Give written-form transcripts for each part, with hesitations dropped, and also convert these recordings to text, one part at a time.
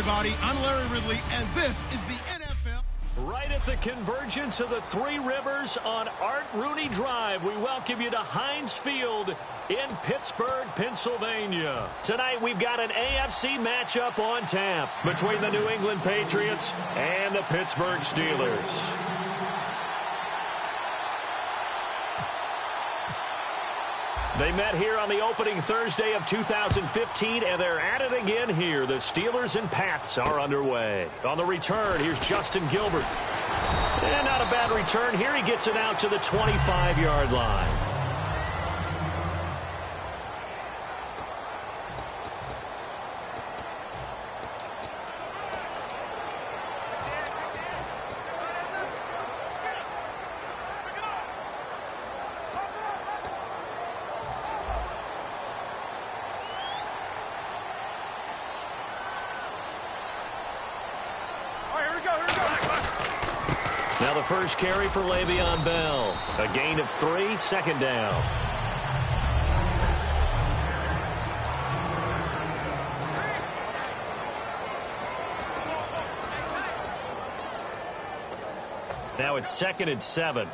everybody. I'm Larry Ridley, and this is the NFL. Right at the convergence of the Three Rivers on Art Rooney Drive, we welcome you to Heinz Field in Pittsburgh, Pennsylvania. Tonight, we've got an AFC matchup on tap between the New England Patriots and the Pittsburgh Steelers. They met here on the opening Thursday of 2015, and they're at it again here. The Steelers and Pats are underway. On the return, here's Justin Gilbert. And not a bad return. Here he gets it out to the 25-yard line. Now the first carry for Le'Veon Bell. A gain of 3, second down. Now it's 2nd and 7.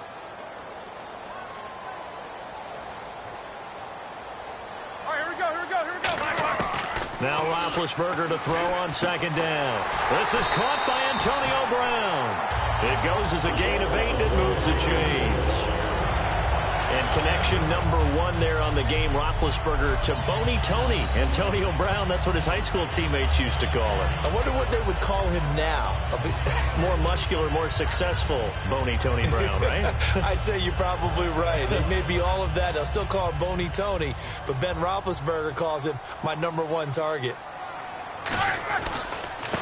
Now Roethlisberger to throw on 2nd down. This is caught by Antonio Brown. It goes as a gain of 8. It moves the chains. And connection number 1 there on the game, Roethlisberger to Boney Tony. Antonio Brown, that's what his high school teammates used to call him. I wonder what they would call him now. More muscular, more successful Boney Tony Brown, right? I'd say you're probably right. It may be all of that. They'll still call him Boney Tony, but Ben Roethlisberger calls him my number 1 target.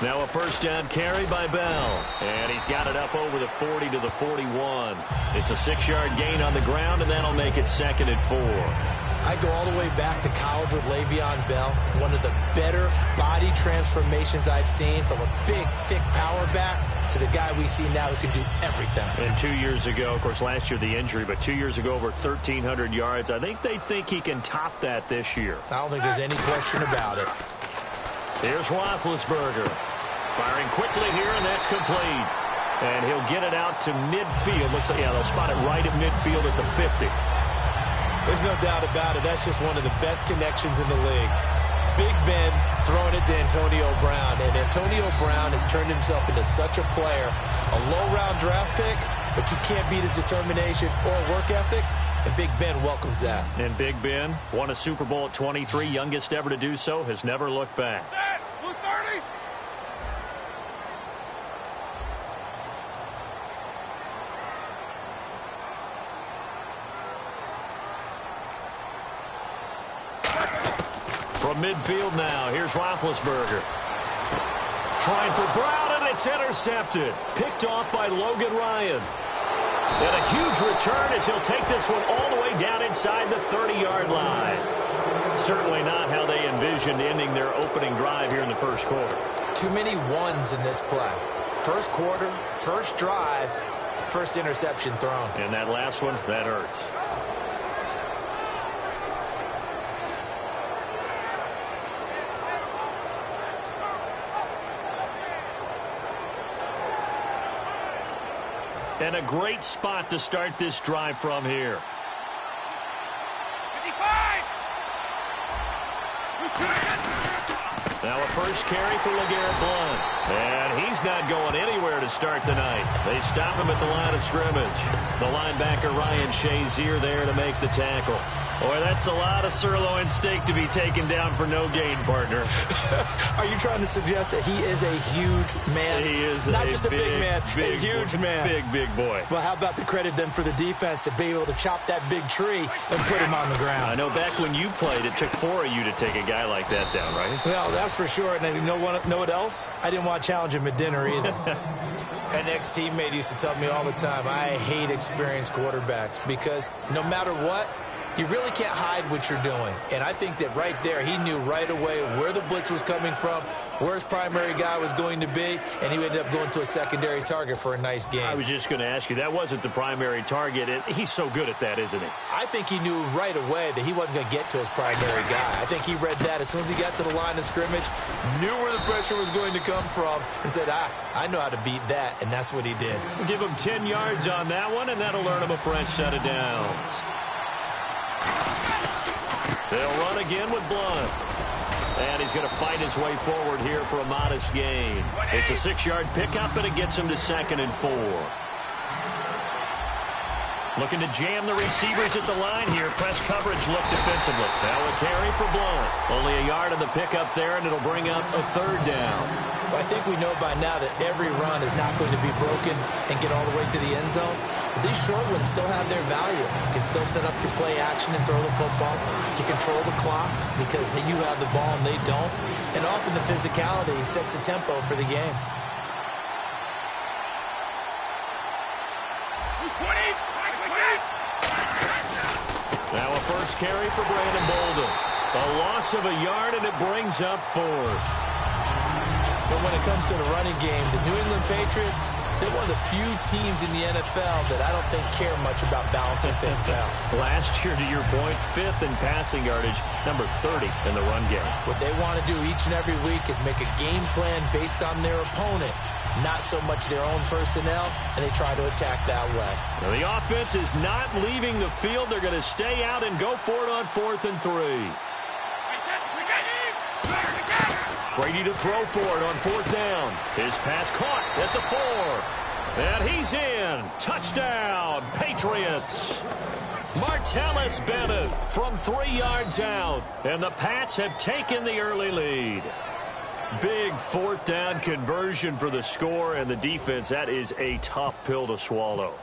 Now a first down carry by Bell. And he's got it up over the 40 to the 41. It's a 6-yard gain on the ground, and that'll make it 2nd and 4. I go all the way back to college with Le'Veon Bell. One of the better body transformations I've seen, from a big, thick power back to the guy we see now who can do everything. And 2 years ago, of course, last year the injury, but 2 years ago over 1,300 yards. I think they think he can top that this year. I don't think there's any question about it. Here's Roethlisberger. Firing quickly here, and that's complete. And he'll get it out to midfield. Looks like, yeah, they'll spot it right at midfield at the 50. There's no doubt about it. That's just one of the best connections in the league. Big Ben throwing it to Antonio Brown. And Antonio Brown has turned himself into such a player. A low-round draft pick, but you can't beat his determination or work ethic. And Big Ben welcomes that. And Big Ben won a Super Bowl at 23, youngest ever to do so, has never looked back. From midfield now, here's Roethlisberger. Trying for Brown, and it's intercepted. Picked off by Logan Ryan. And a huge return as he'll take this one all the way down inside the 30-yard line. Certainly not how they envisioned ending their opening drive here in the first quarter. Too many ones in this play. First quarter, first drive, first interception thrown. And that last one, that hurts. And a great spot to start this drive from here. 55! Now a first carry for LeGarrette Blount. And he's not going anywhere to start the night. They stop him at the line of scrimmage. The linebacker Ryan Shazier there to make the tackle. Boy, that's a lot of sirloin steak to be taken down for no gain, partner. Are you trying to suggest that he is a huge man? He is not just a big man, a huge man. Big boy. Well, how about the credit then for the defense to be able to chop that big tree and put him on the ground? I know back when you played, it took 4 of you to take a guy like that down, right? Well, that's for sure. And you know what else? I didn't want to challenge him at dinner either. An ex-teammate used to tell me all the time, I hate experienced quarterbacks because no matter what, you really can't hide what you're doing. And I think that right there, he knew right away where the blitz was coming from, where his primary guy was going to be, and he ended up going to a secondary target for a nice game. I was just going to ask you, that wasn't the primary target. He's so good at that, isn't he? I think he knew right away that he wasn't going to get to his primary guy. I think he read that as soon as he got to the line of scrimmage, knew where the pressure was going to come from, and said, I know how to beat that, and that's what he did. We'll give him 10 yards on that one, and that'll earn him a fresh set of downs. They'll run again with Blunt. And he's going to fight his way forward here for a modest gain. It's a 6-yard pickup, and it gets him to 2nd and 4. Looking to jam the receivers at the line here. Press coverage look defensively. Now a carry for Blunt. Only a yard on the pickup there, and it'll bring up a 3rd down. Well, I think we know by now that every run is not going to be broken and get all the way to the end zone. But these short ones still have their value. You can still set up your play action and throw the football. You control the clock because you have the ball and they don't. And often the physicality sets the tempo for the game. Now a first carry for Brandon Bolden. A loss of a yard, and it brings up 4th. But when it comes to the running game, the New England Patriots, they're one of the few teams in the NFL that I don't think care much about balancing things out. Last year, to your point, 5th in passing yardage, number 30 in the run game. What they want to do each and every week is make a game plan based on their opponent, not so much their own personnel, and they try to attack that way. Now, the offense is not leaving the field. They're going to stay out and go for it on 4th and 3. Brady to throw for it on 4th down. His pass caught at the 4. And he's in. Touchdown, Patriots. Martellus Bennett from 3 yards out. And the Pats have taken the early lead. Big 4th down conversion for the score, and the defense, that is a tough pill to swallow.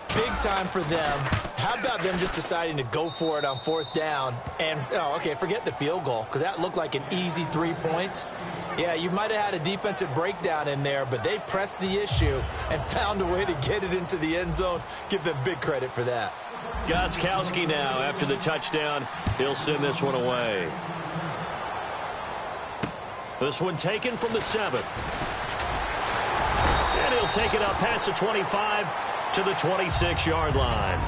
Big time for them. How about them just deciding to go for it on 4th down? And, okay, forget the field goal, because that looked like an easy 3 points. Yeah, you might have had a defensive breakdown in there, but they pressed the issue and found a way to get it into the end zone. Give them big credit for that. Gostkowski now, after the touchdown, he'll send this one away. This one taken from the 7. And he'll take it up past the 25 to the 26-yard line.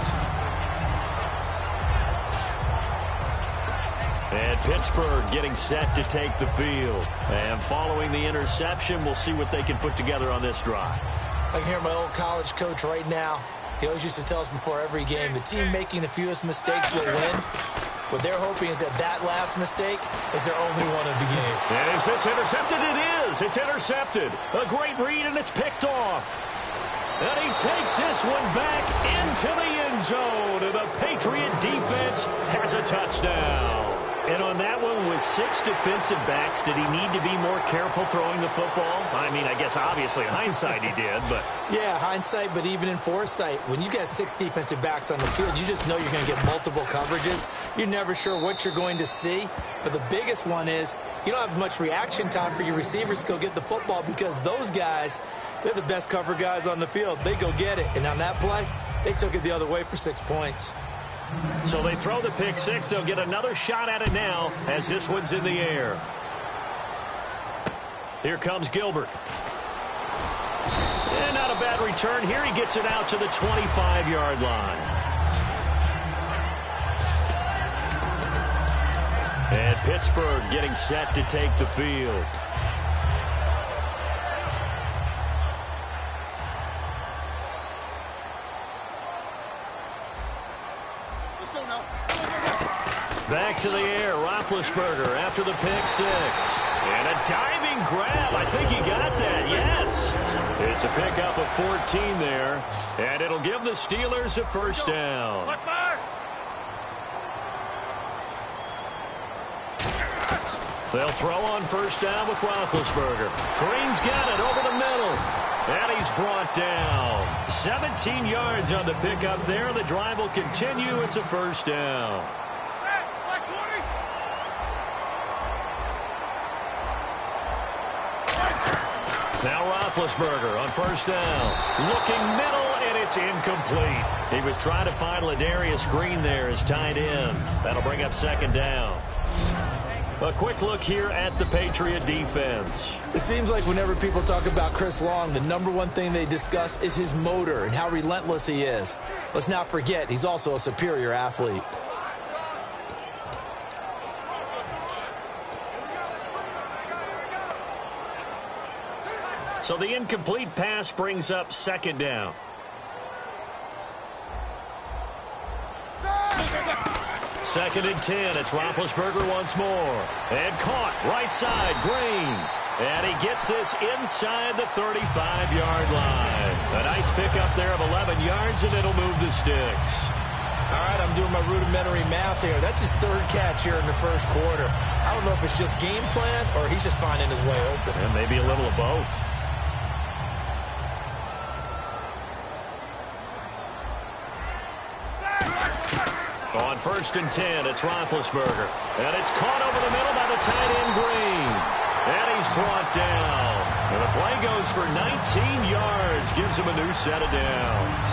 And Pittsburgh getting set to take the field. And following the interception, we'll see what they can put together on this drive. I can hear my old college coach right now. He always used to tell us before every game, the team making the fewest mistakes will win. What they're hoping is that that last mistake is their only one of the game. And is this intercepted? It is. It's intercepted. A great read, and it's picked off. And he takes this one back into the end zone. And the Patriot defense has a touchdown. And on that one, with 6 defensive backs, did he need to be more careful throwing the football? I mean, I guess obviously in hindsight he did, but... Yeah, hindsight, but even in foresight, when you got 6 defensive backs on the field, you just know you're going to get multiple coverages. You're never sure what you're going to see. But the biggest one is you don't have much reaction time for your receivers to go get the football because those guys, they're the best cover guys on the field. They go get it. And on that play, they took it the other way for 6 points. So they throw the pick 6. They'll get another shot at it now as this one's in the air. Here comes Gilbert. And not a bad return. Here he gets it out to the 25-yard line. And Pittsburgh getting set to take the field. Back to the air, Roethlisberger after the pick 6. And a diving grab. I think he got that, yes. It's a pickup of 14 there. And it'll give the Steelers a first down. They'll throw on first down with Roethlisberger. Green's got it over the middle. And he's brought down. 17 yards on the pickup there. The drive will continue. It's a first down. Now Roethlisberger on first down. Looking middle, and it's incomplete. He was trying to find Ladarius Green there as tight end. That'll bring up second down. A quick look here at the Patriot defense. It seems like whenever people talk about Chris Long, the number one thing they discuss is his motor and how relentless he is. Let's not forget, he's also a superior athlete. So the incomplete pass brings up second down. Second and 10. It's Roethlisberger once more. And caught right side, Green. And he gets this inside the 35-yard line. A nice pickup there of 11 yards, and it'll move the sticks. All right, I'm doing my rudimentary math here. That's his third catch here in the first quarter. I don't know if it's just game plan or he's just finding his way open. And maybe a little of both. On first and 10, it's Roethlisberger. And it's caught over the middle by the tight end, Green. And he's brought down. And the play goes for 19 yards. Gives him a new set of downs.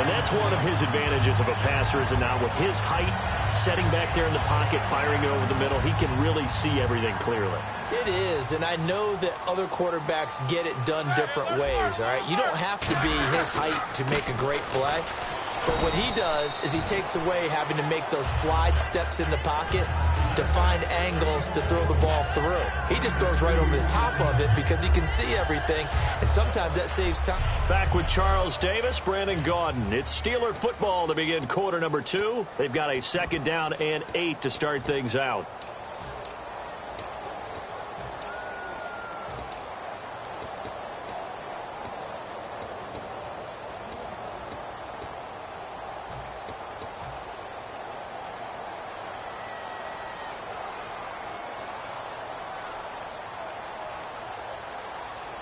And that's one of his advantages of a passer, is it not? With his height, setting back there in the pocket, firing over the middle, he can really see everything clearly. It is, and I know that other quarterbacks get it done different ways, all right? You don't have to be his height to make a great play. But what he does is he takes away having to make those slide steps in the pocket to find angles to throw the ball through. He just throws right over the top of it because he can see everything, and sometimes that saves time. Back with Charles Davis, Brandon Gaudin. It's Steeler football to begin quarter number 2. They've got a second down and 8 to start things out.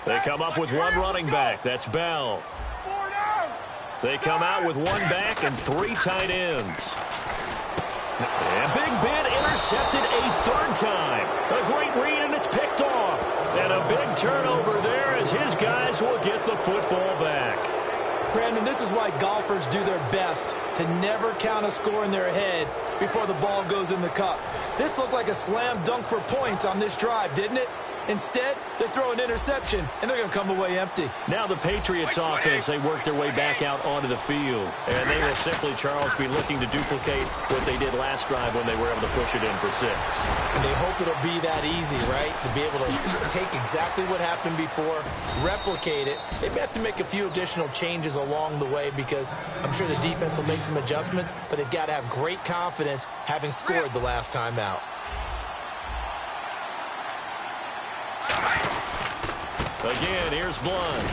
They come up with one running back. That's Bell. They come out with one back and 3 tight ends. And Big Ben intercepted a third time. A great read, and it's picked off. And a big turnover there as his guys will get the football back. Brandon, this is why golfers do their best to never count a score in their head before the ball goes in the cup. This looked like a slam dunk for points on this drive, didn't it? Instead, they throw an interception, and they're going to come away empty. Now the Patriots offense, they work their way back out onto the field. And they will simply, Charles, be looking to duplicate what they did last drive when they were able to push it in for 6. And they hope it'll be that easy, right? To be able to take exactly what happened before, replicate it. They may have to make a few additional changes along the way because I'm sure the defense will make some adjustments, but they've got to have great confidence having scored the last time out. Again, here's Blunt.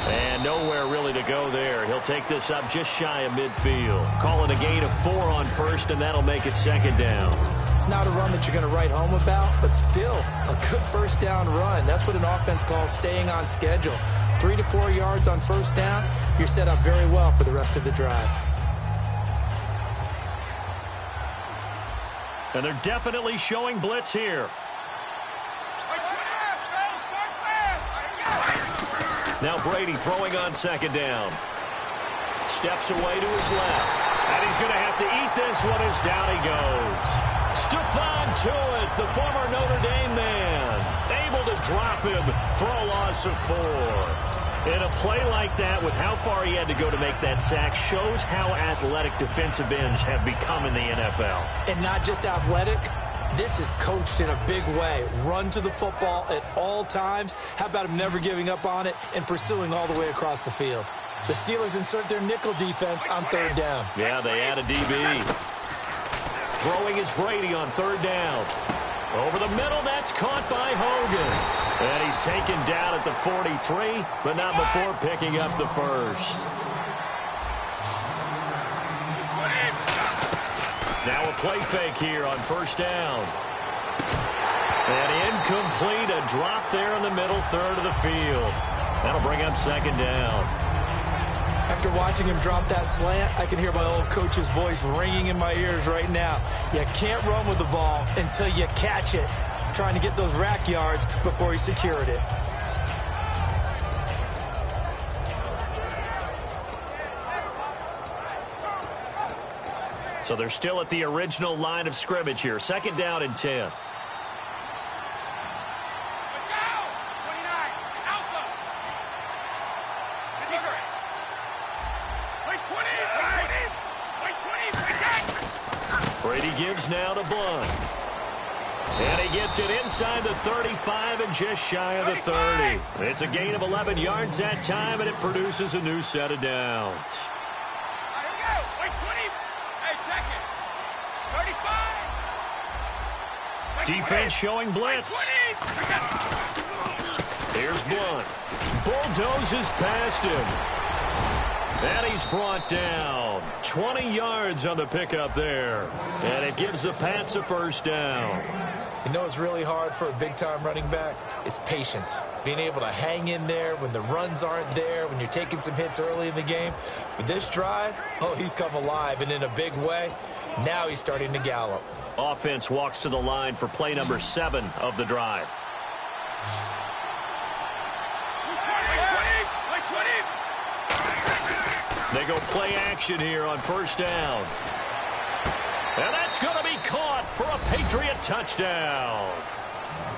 And nowhere really to go there. He'll take this up just shy of midfield. Calling a gain of 4 on first, and that'll make it second down. Not a run that you're going to write home about, but still a good first down run. That's what an offense calls staying on schedule. 3 to 4 yards on first down, you're set up very well for the rest of the drive. And they're definitely showing blitz here. Now Brady throwing on second down. Steps away to his left. And he's going to have to eat this one as down he goes. Stephon Tuitt, the former Notre Dame man, able to drop him for a loss of 4. And a play like that, with how far he had to go to make that sack, shows how athletic defensive ends have become in the NFL. And not just athletic. This is coached in a big way. Run to the football at all times. How about him never giving up on it and pursuing all the way across the field? The Steelers insert their nickel defense on third down. Yeah, they add a DB. Throwing is Brady on third down. Over the middle, that's caught by Hogan. And he's taken down at the 43, but not before picking up the first. Now a play fake here on first down. And incomplete, a drop there in the middle third of the field. That'll bring up second down. After watching him drop that slant, I can hear my old coach's voice ringing in my ears right now. You can't run with the ball until you catch it. Trying to get those rack yards before he secured it. So they're still at the original line of scrimmage here. 2nd down and 10. Brady gives now to Blunt. And he gets it inside the 35 and just shy of the 30. It's a gain of 11 yards that time, and it produces a new set of downs. Defense showing blitz. Here's Blunt. Bulldozes past him. And he's brought down. 20 yards on the pickup there. And it gives the Pats a 1st down. You know what's really hard for a big-time running back? It's patience. Being able to hang in there when the runs aren't there, when you're taking some hits early in the game. But this drive, oh, he's come alive, and in a big way. Now he's starting to gallop. Offense walks to the line for play number 7 of the drive. They go play action here on 1st down. And that's going to be caught for a Patriot touchdown.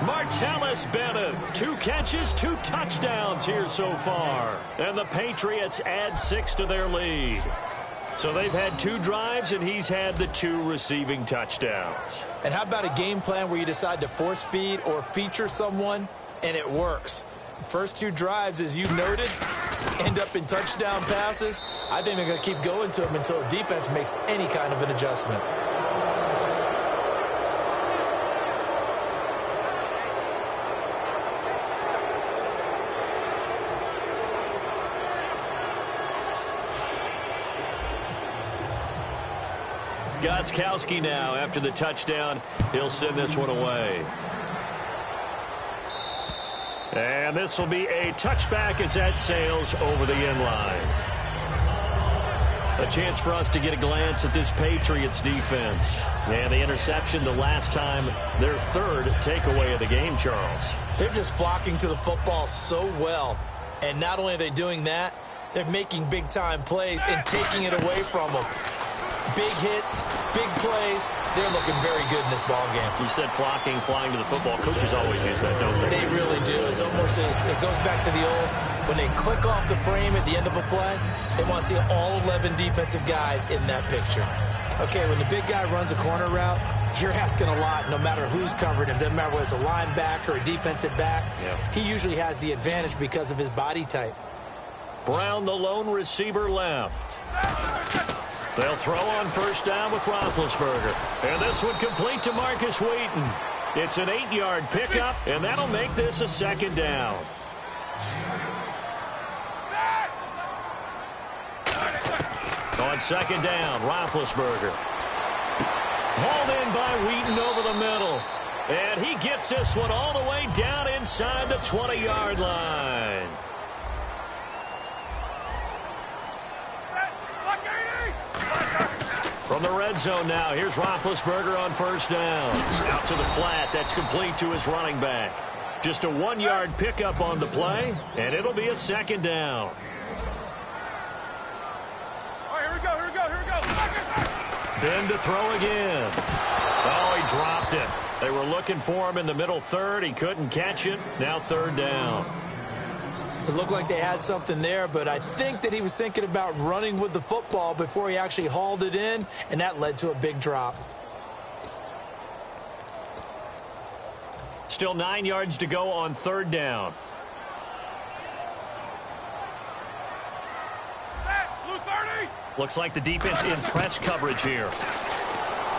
Martellus Bennett, 2 catches, 2 touchdowns here so far. And the Patriots add 6 to their lead. So they've had 2 drives, and he's had the 2 receiving touchdowns. And how about a game plan where you decide to force feed or feature someone, and it works? The first 2 drives, as you noted, end up in touchdown passes. I think they're going to keep going to them until the defense makes any kind of an adjustment. Gostkowski now after the touchdown. He'll send this one away. And this will be a touchback as that sails over the end line. A chance for us to get a glance at this Patriots defense. And the interception the last time, their 3rd takeaway of the game, Charles. They're just flocking to the football so well. And not only are they doing that, they're making big-time plays and taking it away from them. Big hits, big plays. They're looking very good in this ball game. You said flocking, flying to the football. Coaches always use that, don't they? They really do. It's almost as it goes back to the old, when they click off the frame at the end of a play, they want to see all 11 defensive guys in that picture. Okay, when the big guy runs a corner route, you're asking a lot no matter who's covered him. Doesn't matter whether it's a linebacker or a defensive back. Yep. He usually has the advantage because of his body type. Brown, the lone receiver, left. They'll throw on 1st down with Roethlisberger. And this one complete to Marcus Wheaton. It's an 8-yard pickup, and that'll make this a 2nd down. On 2nd down, Roethlisberger. Hauled in by Wheaton over the middle. And he gets this one all the way down inside the 20-yard line. From the red zone now, here's Roethlisberger on 1st down. Out to the flat, that's complete to his running back. Just a 1-yard pickup on the play, and it'll be a 2nd down. Oh, here we go. Ben to throw again. Oh, he dropped it. They were looking for him in the middle 3rd. He couldn't catch it. Now 3rd down. It looked like they had something there, but I think that he was thinking about running with the football before he actually hauled it in, and that led to a big drop. Still 9 yards to go on 3rd down. Looks like the defense in press coverage here.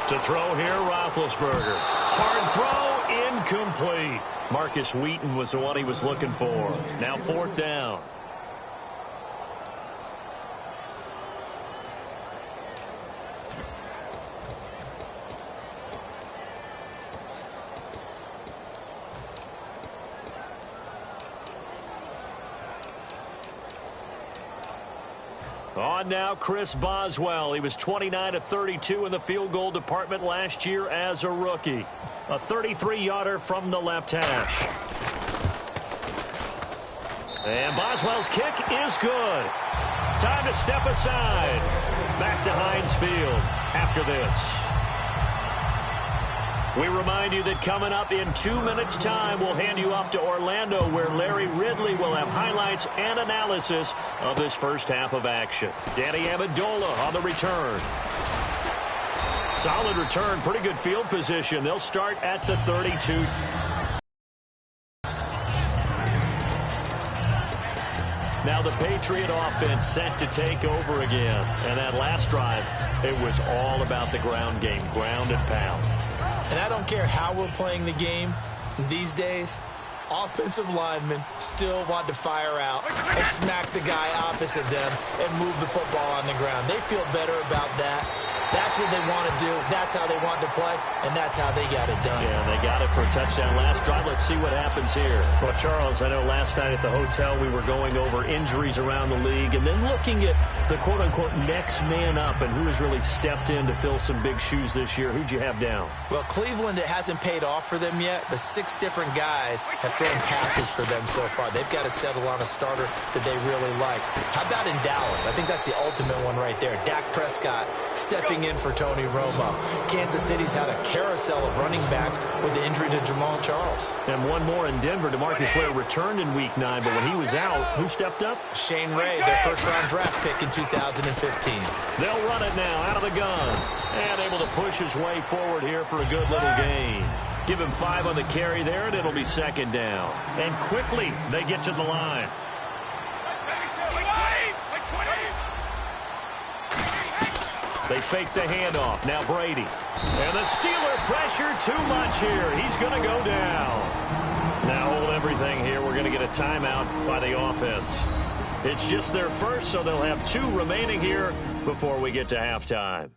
To throw here, Roethlisberger. Hard throw, incomplete. Marcus Wheaton was the one he was looking for. Now 4th down. On now, Chris Boswell. He was 29 of 32 in the field goal department last year as a rookie. A 33-yarder from the left hash. And Boswell's kick is good. Time to step aside. Back to Heinz Field after this. We remind you that coming up in 2 minutes' time, we'll hand you off to Orlando, where Larry Ridley will have highlights and analysis of this first half of action. Danny Amendola on the return. Solid return, pretty good field position. They'll start at the 32. Now the Patriot offense set to take over again. And that last drive, it was all about the ground game, ground and pound. And I don't care how we're playing the game these days, offensive linemen still want to fire out and smack the guy opposite them and move the football on the ground. They feel better about that. That's what they want to do. That's how they want to play, and that's how they got it done. Yeah, they got it for a touchdown last drive. Let's see what happens here. Well, Charles, I know last night at the hotel we were going over injuries around the league and then looking at the quote-unquote next man up and who has really stepped in to fill some big shoes this year. Who'd you have down? Well, Cleveland, it hasn't paid off for them yet, but 6 different guys have thrown passes for them so far. They've got to settle on a starter that they really like. How about in Dallas? I think that's the ultimate one right there. Dak Prescott stepping in for Tony Romo. Kansas City's had a carousel of running backs with the injury to Jamal Charles. And one more in Denver. DeMarcus Ware returned in Week 9, but when he was out, who stepped up? Shane Ray, their first-round draft pick in 2015. They'll run it now out of the gun. And able to push his way forward here for a good little gain. Give him 5 on the carry there, and it'll be second down. And quickly, they get to the line. They fake the handoff. Now Brady. And the Steeler pressure too much here. He's going to go down. Now hold everything here. We're going to get a timeout by the offense. It's just their first, so they'll have 2 remaining here before we get to halftime.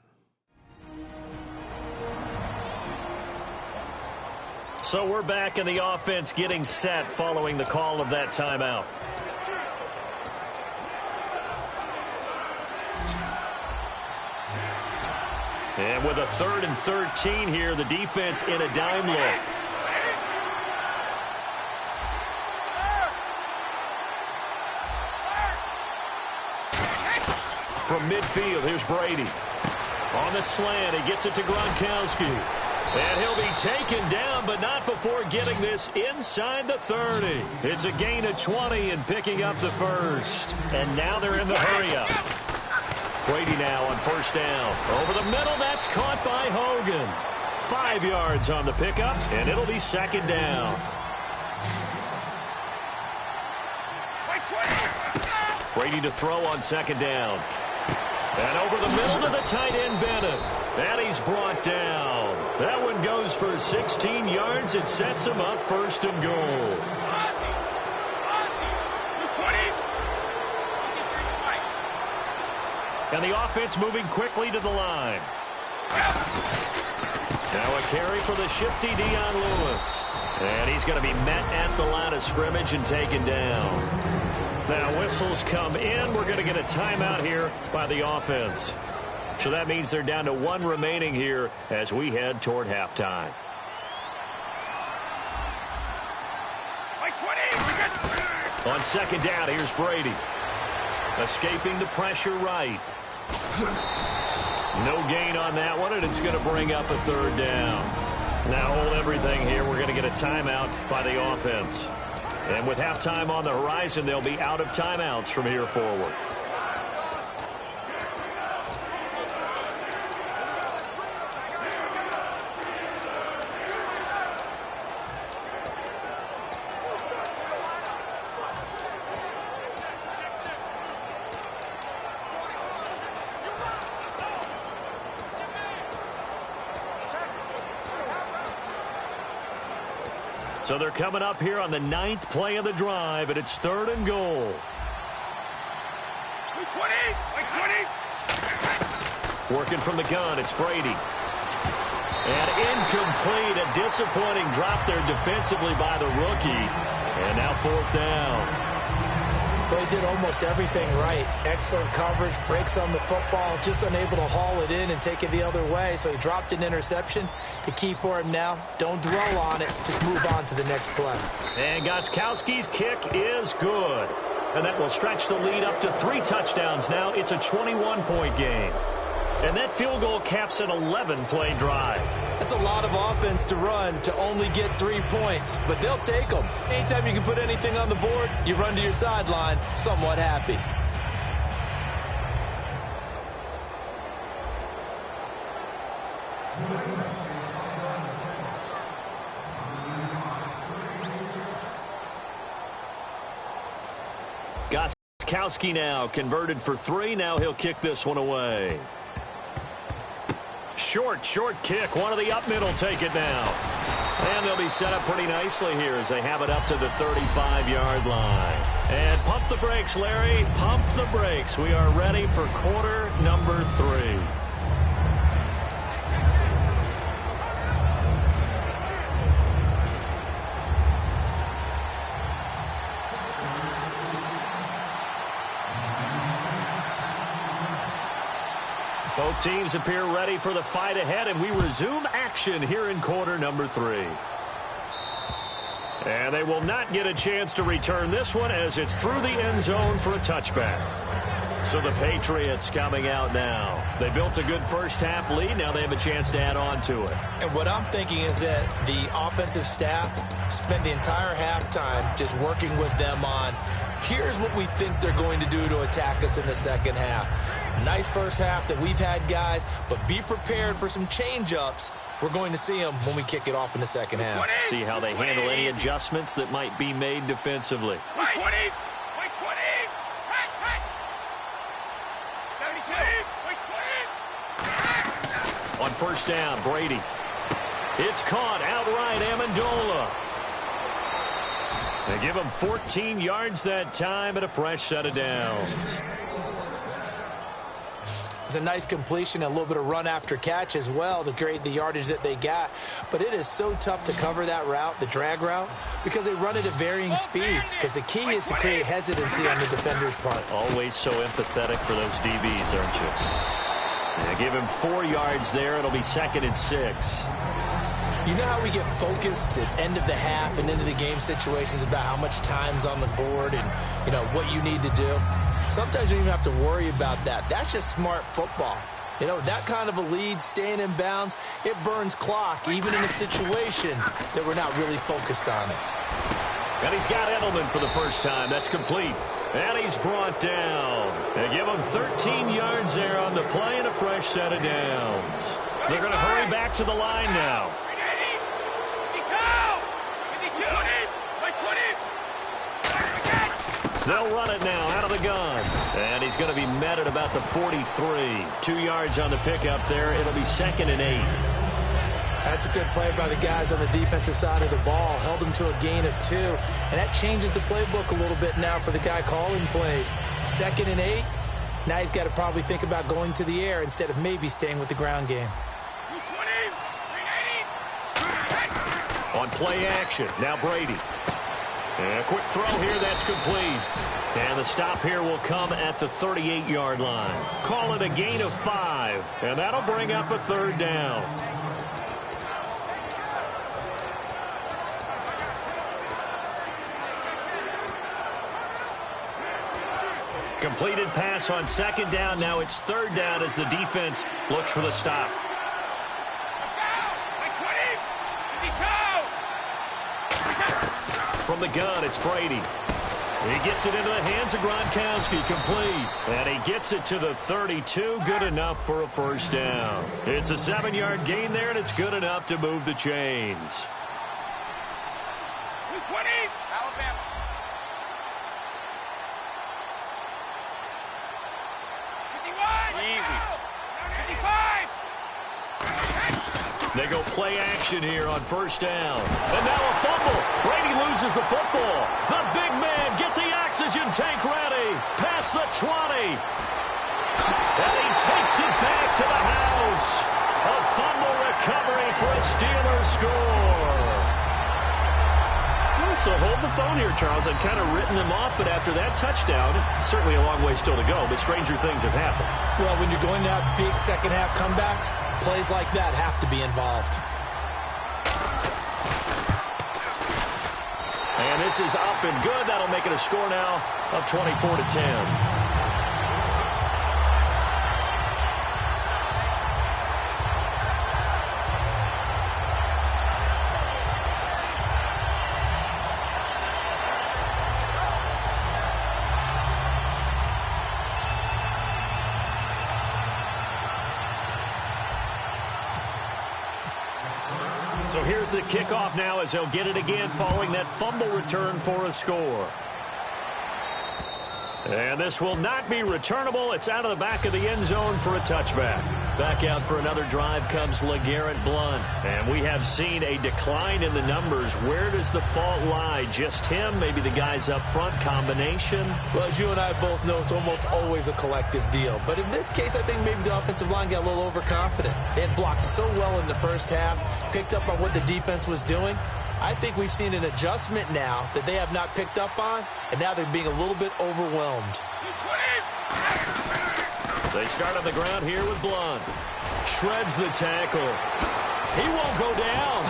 So we're back in the offense getting set following the call of that timeout. And with a 3rd and 13 here, the defense in a dime look. From midfield, here's Brady. On the slant, he gets it to Gronkowski. And he'll be taken down, but not before getting this inside the 30. It's a gain of 20 and picking up the first. And now they're in the hurry-up. Brady now on first down. Over the middle, that's caught by Hogan. 5 yards on the pickup, and it'll be second down. Brady to throw on second down. And over the middle to the tight end, Bennett. And he's brought down. That one goes for 16 yards. It sets him up first and goal. And the offense moving quickly to the line. Now a carry for the shifty Dion Lewis. And he's going to be met at the line of scrimmage and taken down. Now whistles come in. We're going to get a timeout here by the offense. So that means they're down to 1 remaining here as we head toward halftime. On second down, here's Brady. Escaping the pressure right. No gain on that one, and it's going to bring up a 3rd down. Now hold everything here. We're going to get a timeout by the offense. And with halftime on the horizon, they'll be out of timeouts from here forward. So they're coming up here on the 9th play of the drive, and it's 3rd and goal. 20. Working from the gun, it's Brady. And incomplete, a disappointing drop there defensively by the rookie. And now 4th down. They did almost everything right. Excellent coverage, breaks on the football, just unable to haul it in and take it the other way. So he dropped an interception. The key for him now, don't dwell on it. Just move on to the next play. And Gostkowski's kick is good. And that will stretch the lead up to 3 touchdowns now. It's a 21-point game. And that field goal caps an 11-play drive. That's a lot of offense to run to only get 3 points, but they'll take them. Anytime you can put anything on the board, you run to your sideline somewhat happy. Gostkowski now converted for 3. Now he'll kick this one away. Short kick. One of the up middle take it now. And they'll be set up pretty nicely here as they have it up to the 35-yard line. And pump the brakes, Larry. Pump the brakes. We are ready for quarter number 3. Both teams appear ready for the fight ahead, and we resume action here in quarter number 3. And they will not get a chance to return this one as it's through the end zone for a touchback. So the Patriots coming out now. They built a good first-half lead. Now they have a chance to add on to it. And what I'm thinking is that the offensive staff spent the entire halftime just working with them on, here's what we think they're going to do to attack us in the second half. Nice first half that we've had, guys, but be prepared for some change-ups. We're going to see them when we kick it off in the second half. See how they handle any adjustments that might be made defensively. 20. On first down, Brady. It's caught outright, Amendola. They give him 14 yards that time and a fresh set of downs. It's a nice completion, a little bit of run after catch as well to create the yardage that they got. But it is so tough to cover that route, the drag route, because they run it at varying speeds. Because the key is to create hesitancy on the defender's part. Always so empathetic for those DBs, aren't you? They give him 4 yards there. It'll be 2nd and 6. You know how we get focused at end of the half and into the game situations about how much time's on the board and, you know, what you need to do? Sometimes you don't even have to worry about that. That's just smart football. You know, that kind of a lead, staying in bounds, it burns clock, even in a situation that we're not really focused on it. And he's got Edelman for the first time. That's complete. And he's brought down. They give him 13 yards there on the play and a fresh set of downs. They're going to hurry back to the line now. They'll run it now out of the gun. And he's going to be met at about the 43. 2 yards on the pickup there. It'll be 2nd and 8. That's a good play by the guys on the defensive side of the ball. Held them to a gain of 2. And that changes the playbook a little bit now for the guy calling plays. 2nd and 8. Now he's got to probably think about going to the air instead of maybe staying with the ground game. On play action. Now Brady. And a quick throw here. That's complete. And the stop here will come at the 38-yard line. Call it a gain of 5. And that'll bring up a 3rd down. Completed pass on 2nd down. Now it's 3rd down as the defense looks for the stop. From the gun, it's Brady. He gets it into the hands of Gronkowski, complete. And he gets it to the 32, good enough for a first down. It's a 7-yard gain there, and it's good enough to move the chains. 20, Alabama. They go play action here on first down. And now a fumble. Brady loses the football. The big man, get the oxygen tank ready. Past the 20. And he takes it back to the house. A fumble recovery for a Steelers score. So hold the phone here, Charles. I've kind of written them off, but after that touchdown, certainly a long way still to go, but stranger things have happened. Well, when you're going to have big second-half comebacks, plays like that have to be involved. And this is up and good. That'll make it a score now of 24-10. So here's the kickoff now as they'll get it again following that fumble return for a score. And this will not be returnable. It's out of the back of the end zone for a touchback. Back out for another drive comes LeGarrette Blount. And we have seen a decline in the numbers. Where does the fault lie? Just him? Maybe the guys up front? Combination? Well, as you and I both know, it's almost always a collective deal. But in this case, I think maybe the offensive line got a little overconfident. They had blocked so well in the first half, picked up on what the defense was doing. I think we've seen an adjustment now that they have not picked up on, and now they're being a little bit overwhelmed. They start on the ground here with Blount. Shreds the tackle. He won't go down.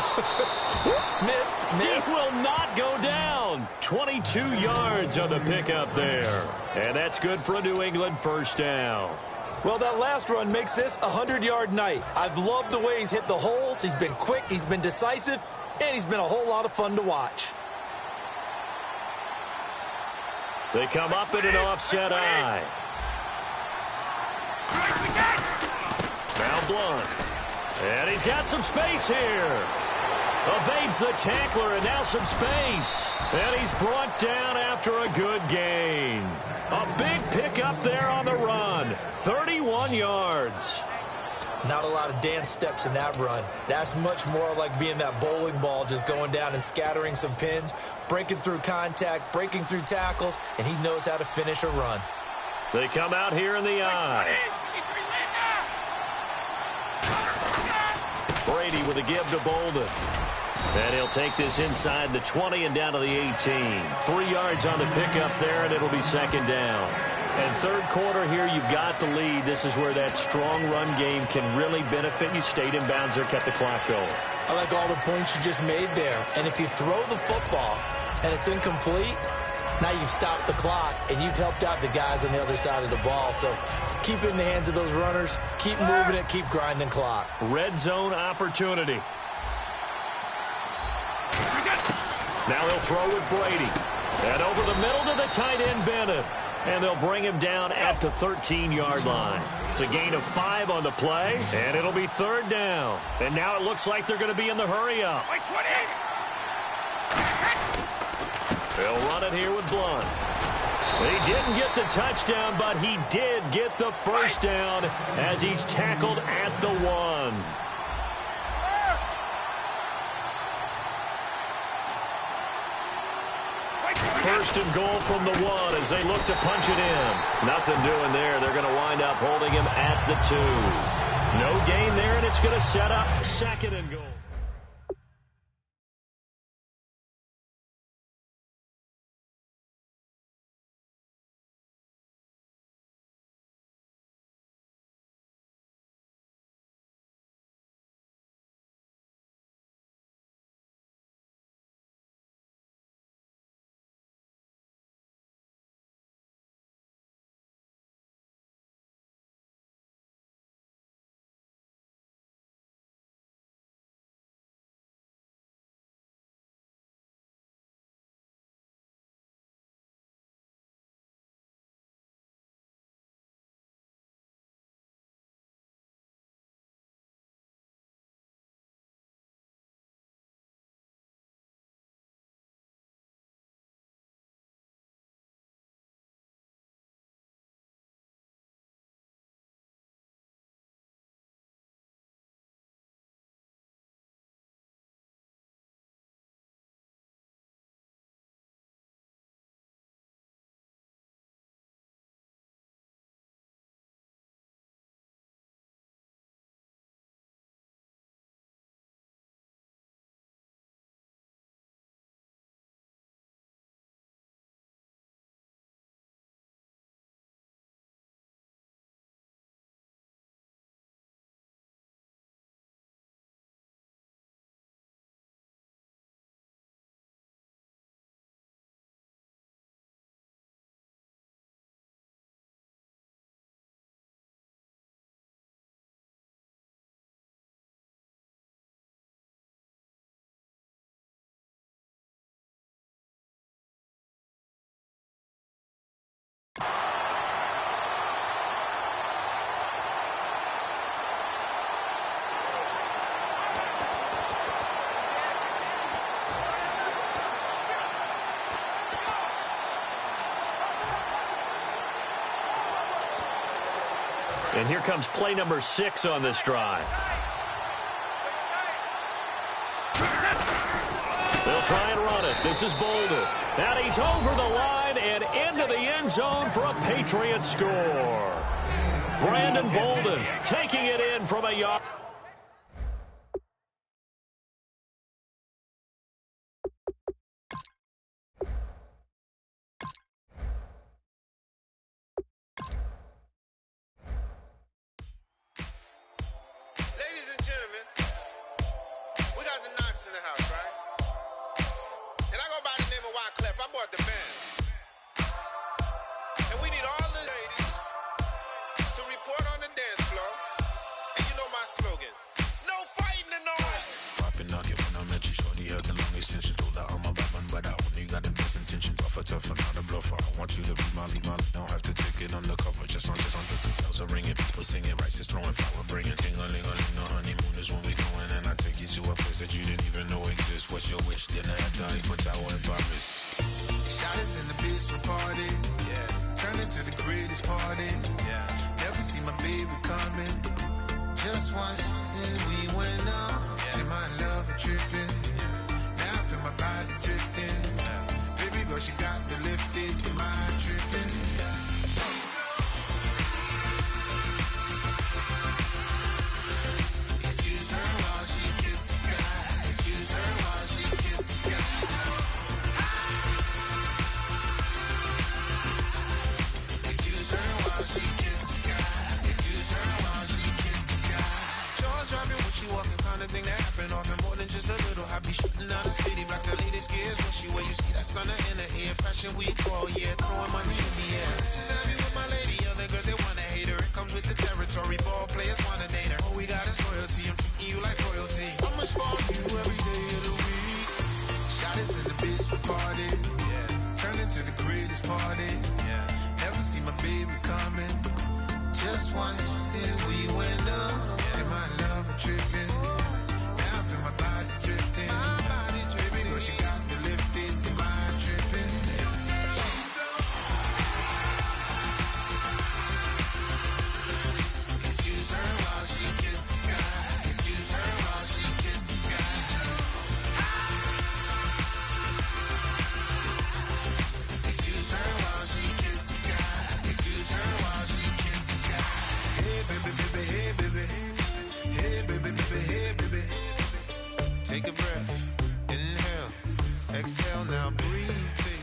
Missed. He will not go down. 22 yards on the pickup there. And that's good for a New England first down. Well, that last run makes this a 100-yard night. I've loved the way he's hit the holes. He's been quick. He's been decisive. And he's been a whole lot of fun to watch. They come up in an offset eye. Now Blount. And he's got some space here. Evades the tackler and now some space. And he's brought down after a good gain. A big pickup there on the run. 31 yards. Not a lot of dance steps in that run. That's much more like being that bowling ball, just going down and scattering some pins, breaking through contact, breaking through tackles, and he knows how to finish a run. They come out here in the eye. Brady with a give to Bolden. And he'll take this inside the 20 and down to the 18. 3 yards on the pickup there, and it'll be second down. And third quarter here, you've got the lead. This is where that strong run game can really benefit you. Stayed in bounds there, kept the clock going. I like all the points you just made there. And if you throw the football and it's incomplete, now you've stopped the clock and you've helped out the guys on the other side of the ball. So keep it in the hands of those runners. Keep moving it. Keep grinding clock. Red zone opportunity. Now he'll throw with Brady. And over the middle to the tight end, Bennett. And they'll bring him down at the 13-yard line. It's a gain of 5 on the play, and it'll be third down. And now it looks like they're going to be in the hurry-up. They'll run it here with Blount. He didn't get the touchdown, but he did get the first down as he's tackled at the 1. First and goal from the 1 as they look to punch it in. Nothing doing there. They're going to wind up holding him at the 2. No gain there, and it's going to set up second and goal. And here comes play number 6 on this drive. They'll try and run it. This is Bolden. And he's over the line and into the end zone for a Patriot score. Brandon Bolden taking it in from a yard. Ladies and gentlemen, we got the Knox in the house, right? And I go by the name of Wyclef. I bought the band. And we need all the ladies to report on the dance floor. And you know my slogan, no fighting in the hall. Poppin' knock it when I met you, shorty had the long extension. Told her I'm a bad man, but I only got the best intention. Tougher, not a bluffer. I want you to be my lead, don't have to take it undercover. Just on the bells are ringing, people singing, rice is throwing, flower bringing. Ting-a-ling-a-ling, the honeymoon is when we going, and I take you to a place that you didn't even know exists. What's your wish? Dinner at the Eiffel Tower in Paris. Shot us in the basement party, yeah. Turn into the greatest party, yeah. Never see my baby coming. Just once, and we went up. Yeah. And my love a tripping. Yeah. Now I feel my body drifting. Yeah. Baby girl, she got me lifted. Am I tripping? Yeah. Excuse her while she kisses the sky. Excuse her while she kisses the sky. Excuse her while she kisses the sky. Excuse her while she kisses the sky. Jaws dropping when she walking, kind of thing that happen often more than just a little. I be shooting out the city, black the latest gears. When she wear, you see that sun in the air. Fashion week, oh yeah, throwing money in the air. Just happy with my lady, other girls they wanna hate her. It comes with the territory, ball players wanna date her. All we got is loyalty, I'm treating you like royalty. I'ma spoil you every day of the week. Shot us in the basement party, yeah. Turn into the greatest party, yeah. Never see my baby coming. Just once, then we went up. And my love a tripping. Now I feel my body drifting. My body dripping. Girl, she got me lifted. Am I tripping? She's so. Excuse her while she kisses the sky. Excuse her while she kisses the sky. Excuse her while she kisses the sky. Excuse her while she kisses the sky. Hey baby, baby, hey baby. Hey baby, baby, hey baby. Take a breath, inhale, exhale, now breathe, baby.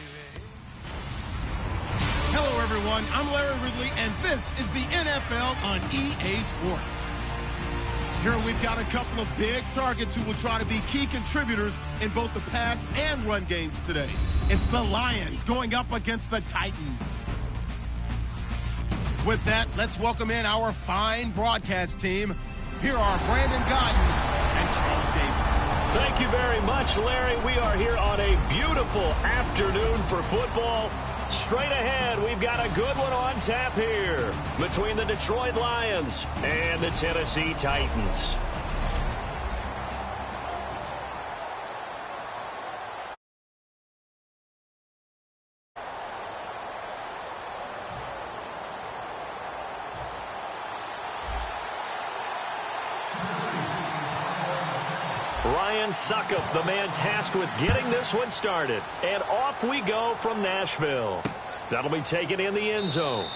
Hello, everyone. I'm Larry Ridley, and this is the NFL on EA Sports. Here we've got a couple of big targets who will try to be key contributors in both the pass and run games today. It's the Lions going up against the Titans. With that, let's welcome in our fine broadcast team. Here are Brandon Gaudin and Charles Davis. Thank you very much, Larry. We are here on a beautiful afternoon for football. Straight ahead, we've got a good one on tap here between the Detroit Lions and the Tennessee Titans. Ryan Suckup, the man tasked with getting this one started. And off we go from Nashville. That'll be taken in the end zone.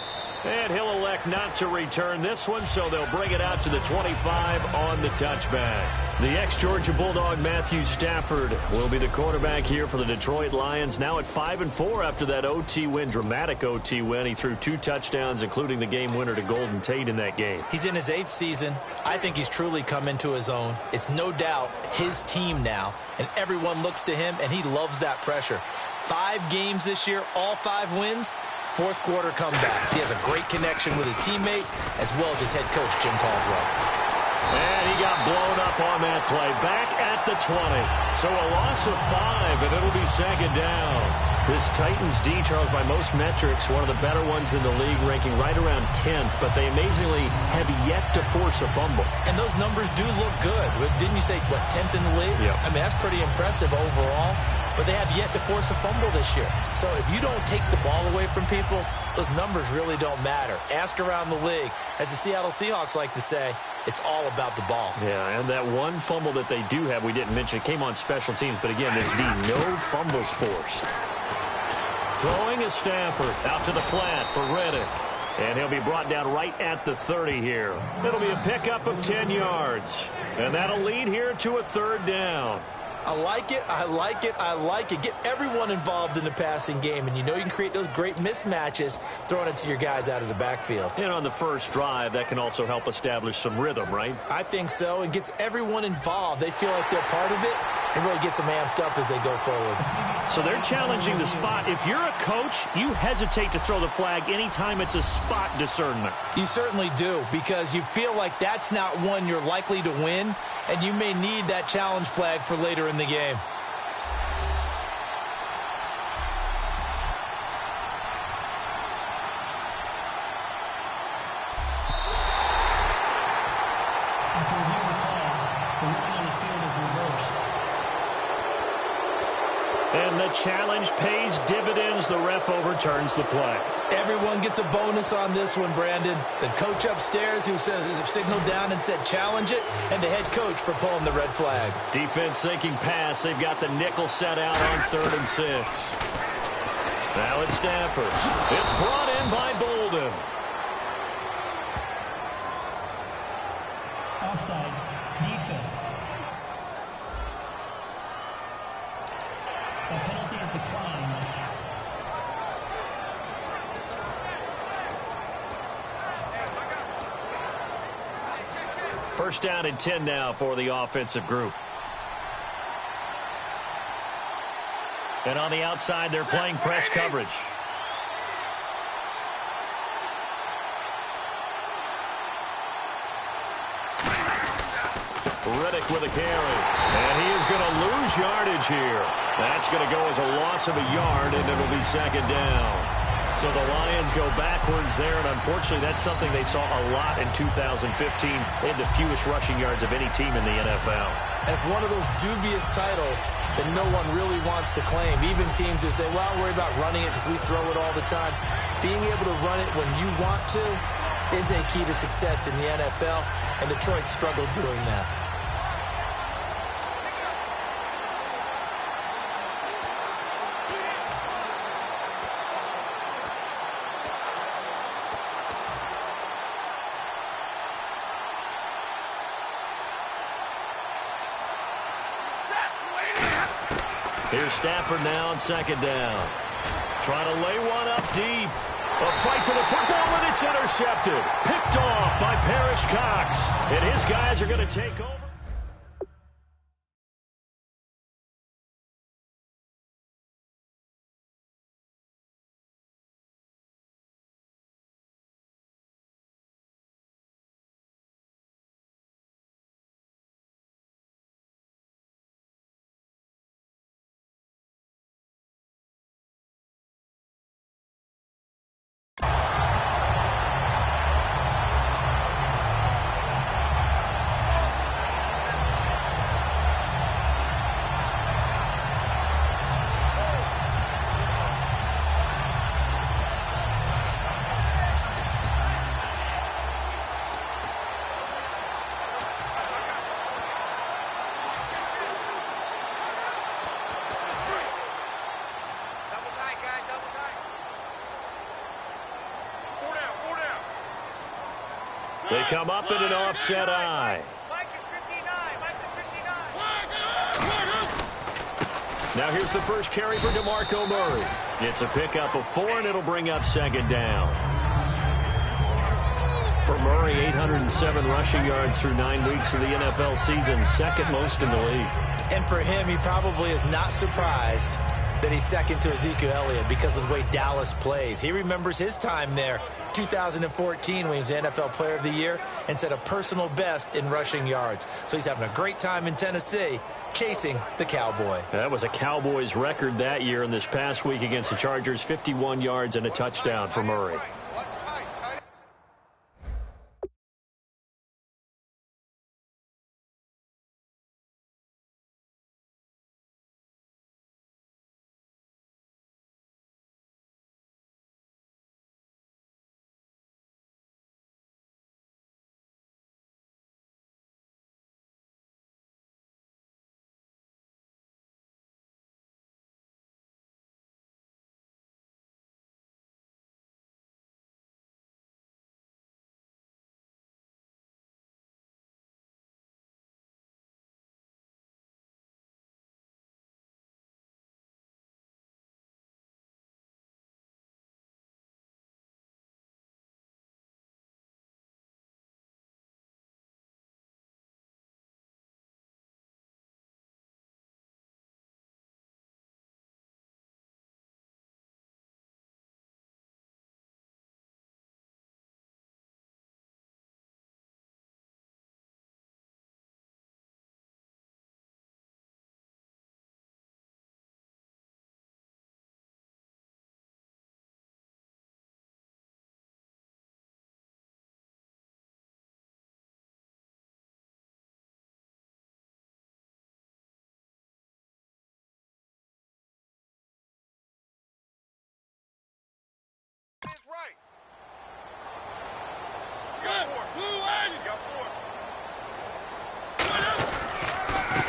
And he'll elect not to return this one, so they'll bring it out to the 25 on the touchback. The ex-Georgia Bulldog Matthew Stafford will be the quarterback here for the Detroit Lions. Now at 5-4 after that OT win, dramatic OT win. He threw 2 touchdowns, including the game winner to Golden Tate in that game. He's in his 8th season. I think he's truly come into his own. It's no doubt his team now, and everyone looks to him, and he loves that pressure. 5 games this year, all 5 wins. 4th quarter comebacks. He has a great connection with his teammates as well as his head coach, Jim Caldwell. And he got blown up on that play. Back at the 20. So a loss of 5, and it'll be second down. This Titans D, Charles, by most metrics, one of the better ones in the league, ranking right around 10th, but they amazingly have yet to force a fumble. And those numbers do look good. Didn't you say, 10th in the league? Yep. I mean, that's pretty impressive overall. But they have yet to force a fumble this year. So if you don't take the ball away from people, those numbers really don't matter. Ask around the league. As the Seattle Seahawks like to say, it's all about the ball. Yeah, and that one fumble that they do have, we didn't mention, it came on special teams. But again, this D, no fumbles forced. Throwing is Stafford out to the flat for Reddick. And he'll be brought down right at the 30 here. It'll be a pickup of 10 yards. And that'll lead here to a third down. I like it, I like it, I like it. Get everyone involved in the passing game, and you know you can create those great mismatches throwing it to your guys out of the backfield. And on the first drive, that can also help establish some rhythm, right? I think so, and gets everyone involved. They feel like they're part of it, and really gets them amped up as they go forward. So they're challenging the spot. If you're a coach, you hesitate to throw the flag anytime it's a spot discernment. You certainly do, because you feel like that's not one you're likely to win, and you may need that challenge flag for later in the game. After reviewing the call, the ruling on the field is reversed. And the challenge pays dividends. The ref overturns the play. Everyone gets a bonus on this one, Brandon. The coach upstairs who says signaled down and said challenge it, and the head coach for pulling the red flag. Defense sinking pass. They've got the nickel set out on 3rd and 6. Now it's Stafford. It's brought in by Bolden. Offside. Defense. A penalty is declined. First down and 10 now for the offensive group. And on the outside, they're playing press coverage. Reddick with a carry. And he is going to lose yardage here. That's going to go as a loss of a yard, and it'll be second down. So the Lions go backwards there, and unfortunately that's something they saw a lot in 2015. They had the fewest rushing yards of any team in the NFL. It's one of those dubious titles that no one really wants to claim. Even teams who say, well, I'll worry about running it because we throw it all the time. Being able to run it when you want to is a key to success in the NFL, and Detroit struggled doing that. Here's Stafford now on second down. Trying to lay one up deep. A fight for the football, and it's intercepted. Picked off by Parrish Cox. And his guys are going to take over. They come up in an offset eye. Mike is 59. Mike is 59. Now here's the first carry for DeMarco Murray. It's a pickup of 4, and it'll bring up second down. For Murray, 807 rushing yards through 9 weeks of the NFL season, second most in the league. And for him, he probably is not surprised that he's second to Ezekiel Elliott because of the way Dallas plays. He remembers his time there, 2014, when he was the NFL Player of the Year and set a personal best in rushing yards. So he's having a great time in Tennessee chasing the Cowboy. That was a Cowboys record that year, and this past week against the Chargers, 51 yards and a touchdown for Murray.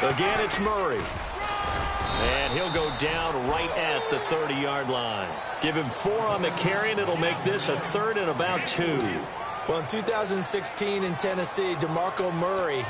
Again, it's Murray. And he'll go down right at the 30-yard line. Give him 4 on the carry, and it'll make this a 3rd and about 2. Well, in 2016 in Tennessee, DeMarco Murray,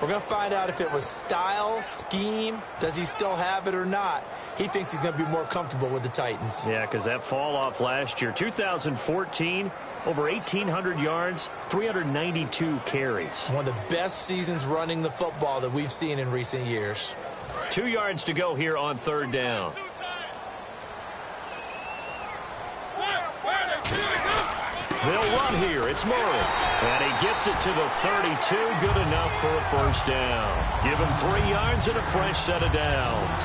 we're going to find out if it was style, scheme, does he still have it or not. He thinks he's going to be more comfortable with the Titans. Yeah, because that fall off last year, 2014, over 1,800 yards, 392 carries. One of the best seasons running the football that we've seen in recent years. 2 yards to go here on 3rd down. They'll run here. It's Murray. And he gets it to the 32. Good enough for a 1st down. Give him 3 yards and a fresh set of downs.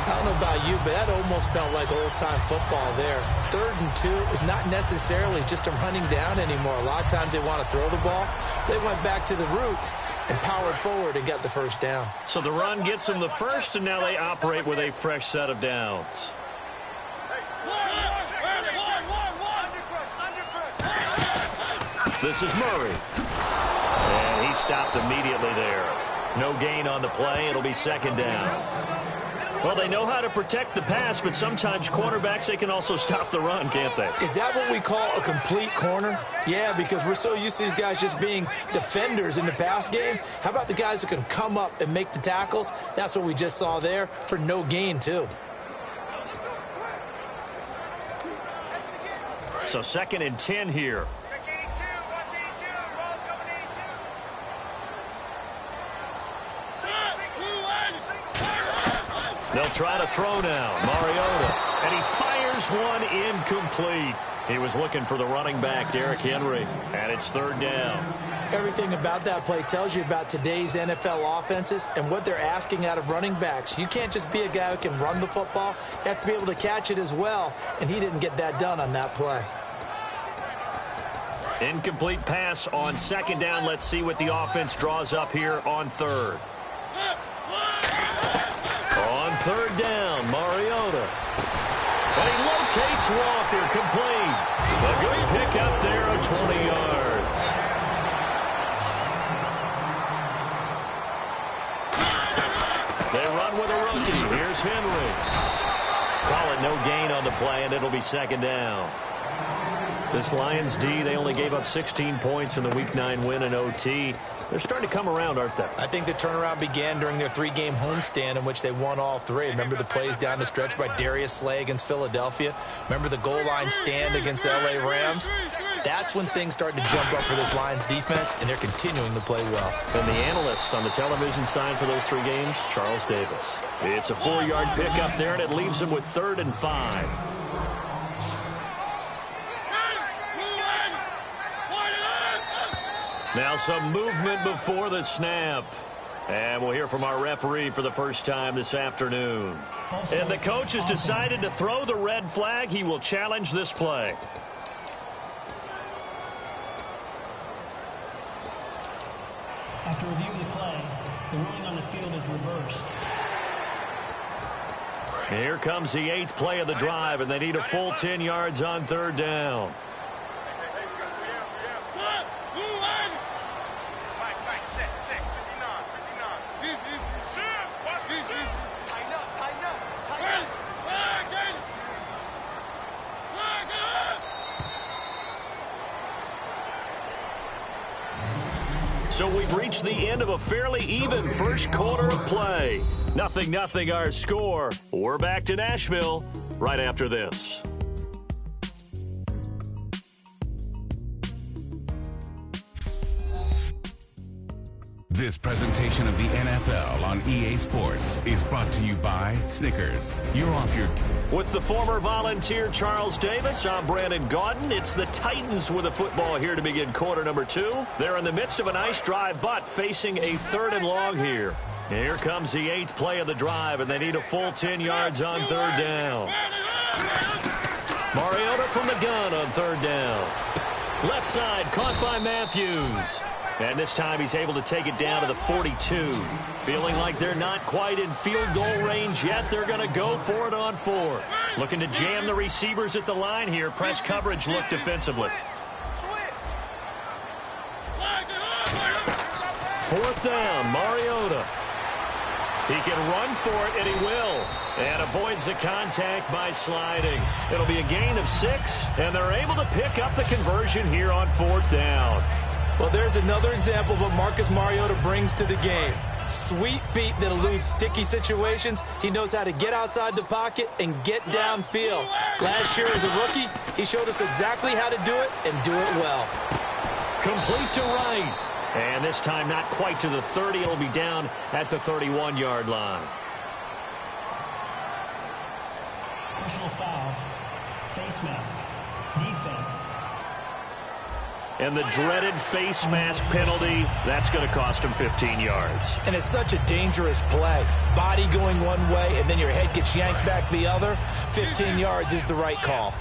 I don't know about you, but that almost felt like old-time football there. 3rd and 2 is not necessarily just a running down anymore. A lot of times they want to throw the ball. They went back to the roots and powered forward and got the 1st down. So the run gets them the 1st, and now they operate with a fresh set of downs. This is Murray. And he stopped immediately there. No gain on the play. It'll be 2nd down. Well, they know how to protect the pass, but sometimes cornerbacks, they can also stop the run, can't they? Is that what we call a complete corner? Yeah, because we're so used to these guys just being defenders in the pass game. How about the guys who can come up and make the tackles? That's what we just saw there for no gain, too. So 2nd and 10 here. They'll try to throw now. Mariota. And he fires one incomplete. He was looking for the running back, Derrick Henry. And it's 3rd down. Everything about that play tells you about today's NFL offenses and what they're asking out of running backs. You can't just be a guy who can run the football. You have to be able to catch it as well. And he didn't get that done on that play. Incomplete pass on 2nd down. Let's see what the offense draws up here on 3rd. On 3rd down, Mariota. And he locates Walker, complete. A good pick up there of 20 yards. They run with a rookie. Here's Henry. Call it no gain on the play, and it'll be 2nd down. This Lions D, they only gave up 16 points in the Week 9 win in OT. They're starting to come around, aren't they? I think the turnaround began during their 3-game homestand in which they won all 3. Remember the plays down the stretch by Darius Slay against Philadelphia? Remember the goal line stand against the LA Rams? That's when things started to jump up for this Lions defense, and they're continuing to play well. And the analyst on the television side for those 3 games, Charles Davis. It's a 4-yard pickup there, and it leaves them with 3rd and 5. Now some movement before the snap. And we'll hear from our referee for the first time this afternoon. And the coach has decided to throw the red flag. He will challenge this play. After reviewing the play, the ruling on the field is reversed. Here comes the 8th play of the drive, and they need a full 10 yards on 3rd down. So we've reached the end of a fairly even first quarter of play. 0-0 our score. We're back to Nashville right after this. This presentation of the NFL on EA Sports is brought to you by Snickers. You're off your... With the former Volunteer Charles Davis, I'm Brandon Gaudin. It's the Titans with a football here to begin quarter number 2. They're in the midst of a nice drive, but facing a 3rd and long here. Here comes the 8th play of the drive, and they need a full 10 yards on 3rd down. Mariota from the gun on 3rd down. Left side, caught by Matthews. And this time he's able to take it down to the 42. Feeling like they're not quite in field goal range yet. They're going to go for it on 4th. Looking to jam the receivers at the line here. Press coverage look defensively. 4th down, Mariota. He can run for it, and he will. And avoids the contact by sliding. It'll be a gain of 6, and they're able to pick up the conversion here on 4th down. Well, there's another example of what Marcus Mariota brings to the game. Sweet feet that elude sticky situations. He knows how to get outside the pocket and get downfield. Last year as a rookie, he showed us exactly how to do it and do it well. Complete to right. And this time not quite to the 30. It'll be down at the 31-yard line. Personal foul. Face mask. Defense. And the dreaded face mask penalty, that's going to cost him 15 yards. And it's such a dangerous play. Body going one way, and then your head gets yanked back the other. 15 yards is the right call.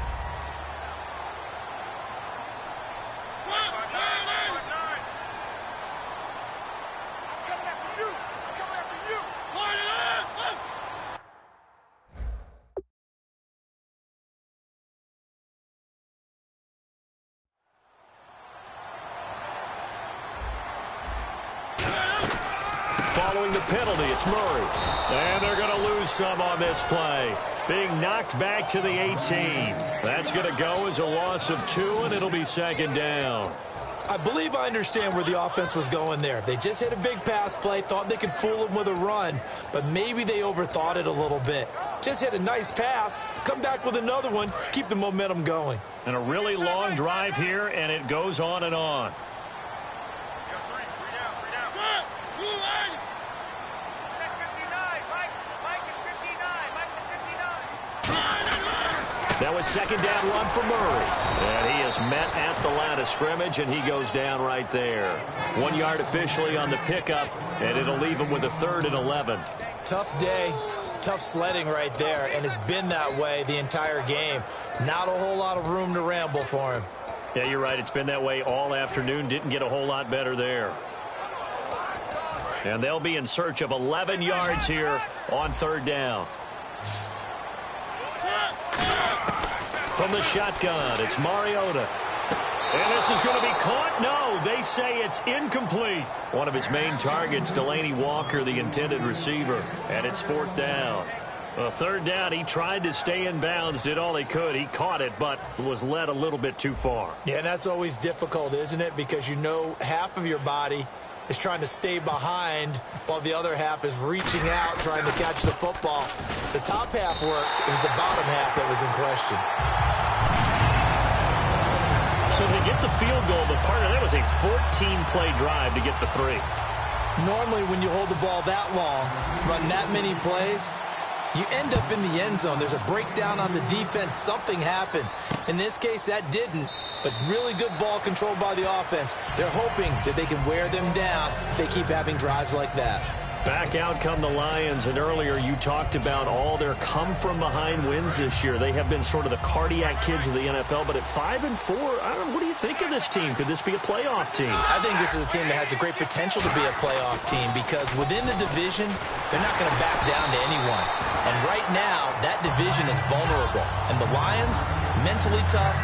Following the penalty, it's Murray. And they're going to lose some on this play. Being knocked back to the 18. That's going to go as a loss of 2, and it'll be 2nd down. I believe I understand where the offense was going there. They just hit a big pass play, thought they could fool him with a run, but maybe they overthought it a little bit. Just hit a nice pass, come back with another one, keep the momentum going. And a really long drive here, and it goes on and on. That was 2nd down run for Murray. And he is met at the line of scrimmage, and he goes down right there. 1 yard officially on the pickup, and it'll leave him with a 3rd and 11. Tough day, tough sledding right there, and it's been that way the entire game. Not a whole lot of room to ramble for him. Yeah, you're right. It's been that way all afternoon. Didn't get a whole lot better there. And they'll be in search of 11 yards here on 3rd down. From the shotgun, it's Mariota. And this is going to be caught. No, they say it's incomplete. One of his main targets, Delaney Walker, the intended receiver. And it's 4th down. 3rd down, he tried to stay in bounds, did all he could. He caught it, but was led a little bit too far. Yeah, and that's always difficult, isn't it? Because you know half of your body is trying to stay behind while the other half is reaching out, trying to catch the football. The top half worked. It was the bottom half that was in question. So to get the field goal, the partner, that was a 14-play drive to get the 3. Normally, when you hold the ball that long, run that many plays, you end up in the end zone. There's a breakdown on the defense. Something happens. In this case, that didn't. But really good ball control by the offense. They're hoping that they can wear them down if they keep having drives like that. Back out come the Lions, and earlier you talked about all their come-from-behind wins this year. They have been sort of the cardiac kids of the NFL, but at 5-4, I don't know, what do you think of this team? Could this be a playoff team? I think this is a team that has a great potential to be a playoff team because within the division, they're not going to back down to anyone. And right now, that division is vulnerable. And the Lions, mentally tough,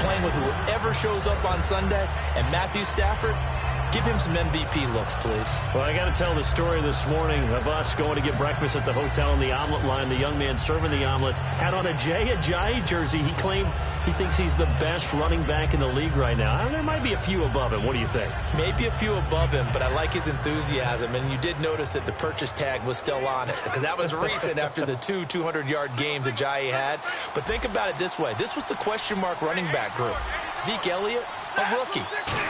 playing with whoever shows up on Sunday, and Matthew Stafford, give him some MVP looks, please. Well, I got to tell the story this morning of us going to get breakfast at the hotel in the omelet line. The young man serving the omelets had on a Jay Ajayi jersey. He claimed he thinks he's the best running back in the league right now. There might be a few above him. What do you think? Maybe a few above him, but I like his enthusiasm. And you did notice that the purchase tag was still on it because that was recent after the 200-yard games Ajayi had. But think about it this way. This was the question mark running back group. Zeke Elliott, a rookie.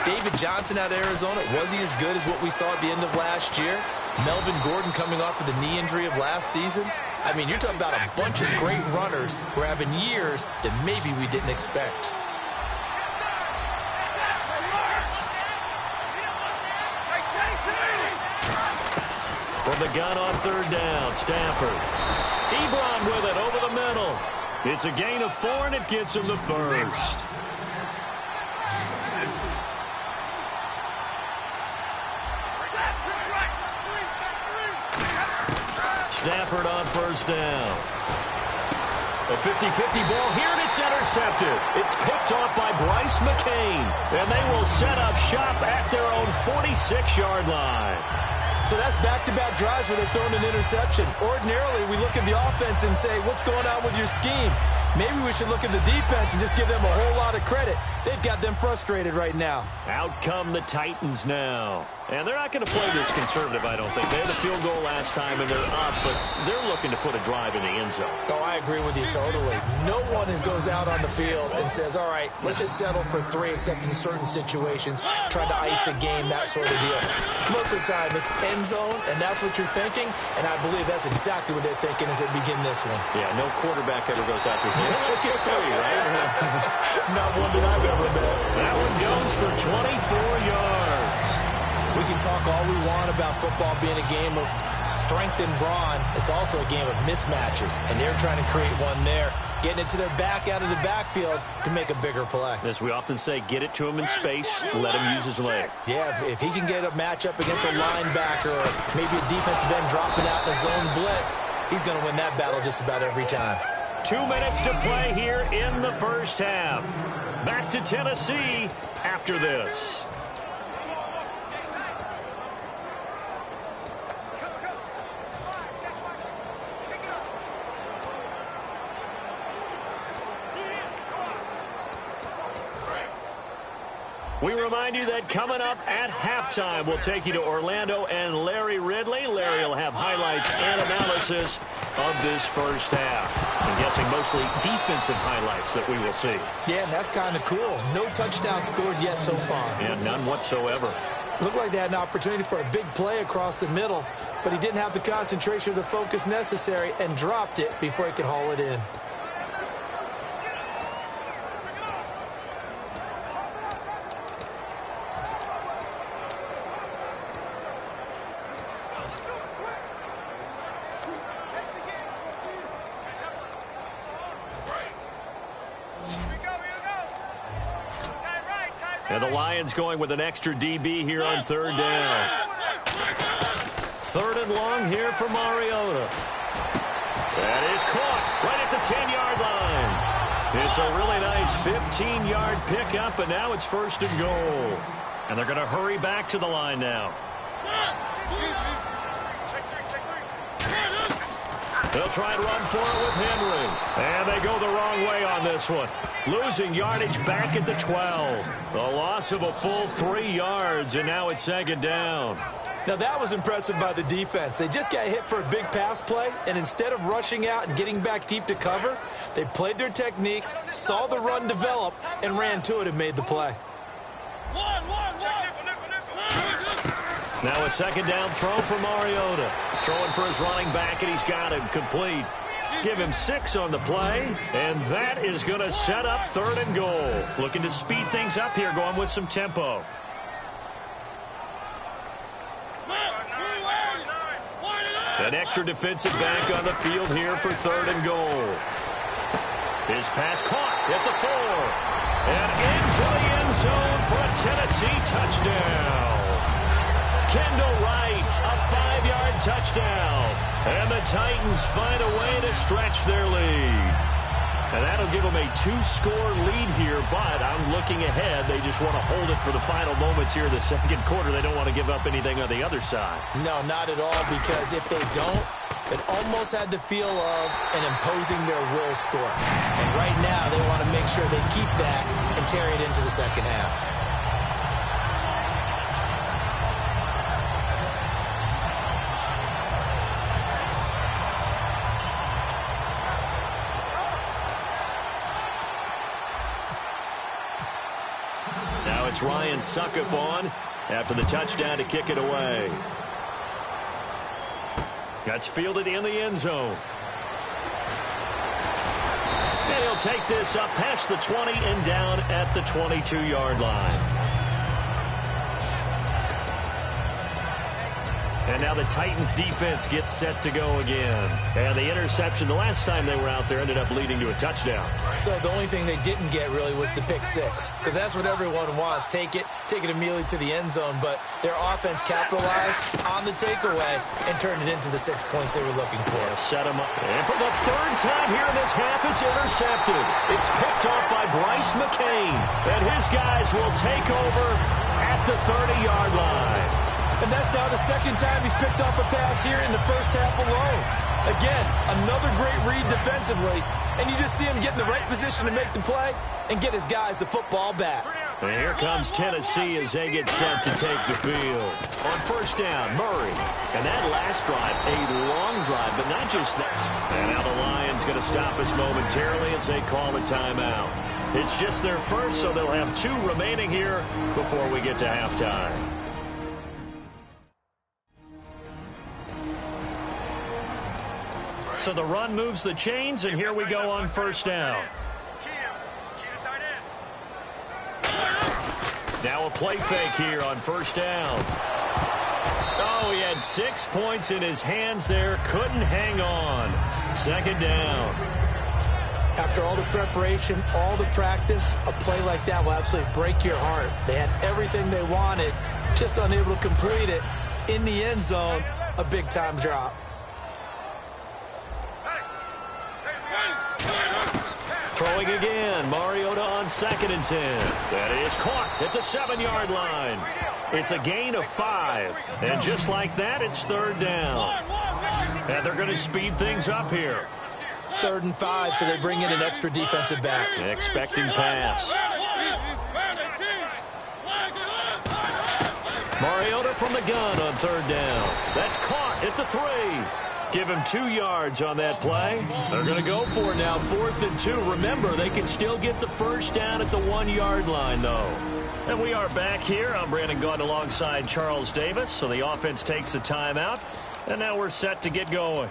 David Johnson out of Arizona, was he as good as what we saw at the end of last year? Melvin Gordon coming off of the knee injury of last season. I mean, you're talking about a bunch of great runners who are having years that maybe we didn't expect. From the gun on 3rd down, Stafford. Ebron with it over the middle. It's a gain of 4, and it gets him the first. Stafford on 1st down. A 50-50 ball here, and it's intercepted. It's picked off by Bryce McCain, and they will set up shop at their own 46-yard line. So that's back-to-back drives where they've thrown an interception. Ordinarily, we look at the offense and say, what's going on with your scheme? Maybe we should look at the defense and just give them a whole lot of credit. They've got them frustrated right now. Out come the Titans now. And they're not going to play this conservative, I don't think. They had a field goal last time, and they're up, but they're looking to put a drive in the end zone. Oh, I agree with you totally. No one goes out on the field and says, all right, let's just settle for 3, except in certain situations, trying to ice a game, that sort of deal. Most of the time, it's end zone, and that's what you're thinking, and I believe that's exactly what they're thinking as they begin this one. Yeah, no quarterback ever goes out there saying, hey, let's get 3, right? Not one that I've ever met. That one goes for 24 yards. We can talk all we want about football being a game of strength and brawn. It's also a game of mismatches, and they're trying to create one there, getting it to their back out of the backfield to make a bigger play. As we often say, get it to him in space, let him use his leg. Yeah, if he can get a matchup against a linebacker or maybe a defensive end dropping out in a zone blitz, he's going to win that battle just about every time. 2 minutes to play here in the first half. Back to Tennessee after this. We remind you that coming up at halftime, we'll take you to Orlando and Larry Ridley. Larry will have highlights and analysis of this first half. I'm guessing mostly defensive highlights that we will see. Yeah, and that's kind of cool. No touchdown scored yet so far. Yeah, none whatsoever. Looked like they had an opportunity for a big play across the middle, but he didn't have the concentration or the focus necessary and dropped it before he could haul it in. And the Lions going with an extra DB here on 3rd down. 3rd and long here for Mariota. That is caught right at the 10-yard line. It's a really nice 15-yard pickup, and now it's 1st and goal. And they're going to hurry back to the line now. They'll try and run for it with Henry. And they go the wrong way on this one. Losing yardage back at the 12. The loss of a full 3 yards, and now it's 2nd down. Now that was impressive by the defense. They just got hit for a big pass play, and instead of rushing out and getting back deep to cover, they played their techniques, saw the run develop, and ran to it and made the play. Now a 2nd down throw for Mariota. Throwing for his running back, and he's got him complete. Give him 6 on the play, and that is going to set up 3rd and goal. Looking to speed things up here, going with some tempo. An extra defensive back on the field here for 3rd and goal. His pass caught at the 4. And into the end zone for a Tennessee touchdown. Kendall Wright, a 5-yard touchdown. And the Titans find a way to stretch their lead. And that'll give them a 2-score lead here, but I'm looking ahead. They just want to hold it for the final moments here in the 2nd quarter. They don't want to give up anything on the other side. No, not at all, because if they don't, it almost had the feel of an imposing their will score. And right now, they want to make sure they keep that and carry it into the 2nd half. It's Ryan Suckup on after the touchdown to kick it away. That's fielded in the end zone. And he'll take this up past the 20 and down at the 22-yard line. And now the Titans defense gets set to go again. And the interception the last time they were out there ended up leading to a touchdown. So the only thing they didn't get really was the pick six, because that's what everyone wants. Take it immediately to the end zone, but their offense capitalized on the takeaway and turned it into the 6 points they were looking for. Yeah, set them up. And for the third time here in this half, it's intercepted. It's picked off by Bryce McCain. And his guys will take over at the 30-yard line. And that's now the second time he's picked off a pass here in the first half alone. Again, another great read defensively, and you just see him get in the right position to make the play and get his guys the football back. And here comes Tennessee as they get set to take the field. On first down, Murray. And that last drive, a long drive, but not just that. And now the Lions going to stop us momentarily as they call a timeout. It's just their first, so they'll have 2 remaining here before we get to halftime. So the run moves the chains, and here we go on first down. Now a play fake here on first down. Oh, he had 6 points in his hands there. Couldn't hang on. Second down. After all the preparation, all the practice, a play like that will absolutely break your heart. They had everything they wanted, just unable to complete it. In the end zone, a big-time drop. Throwing again, Mariota on 2nd and 10. That is caught at the 7-yard line. It's a gain of 5. And just like that, it's third down. And they're going to speed things up here. 3rd and 5, so they bring in an extra defensive back. Expecting pass. Mariota from the gun on 3rd down. That's caught at the 3. Give him 2 yards on that play. They're going to go for it now, 4th and 2. Remember, they can still get the first down at the 1-yard line, though. And we are back here. I'm Brandon Gaudin alongside Charles Davis. So the offense takes the timeout. And now we're set to get going.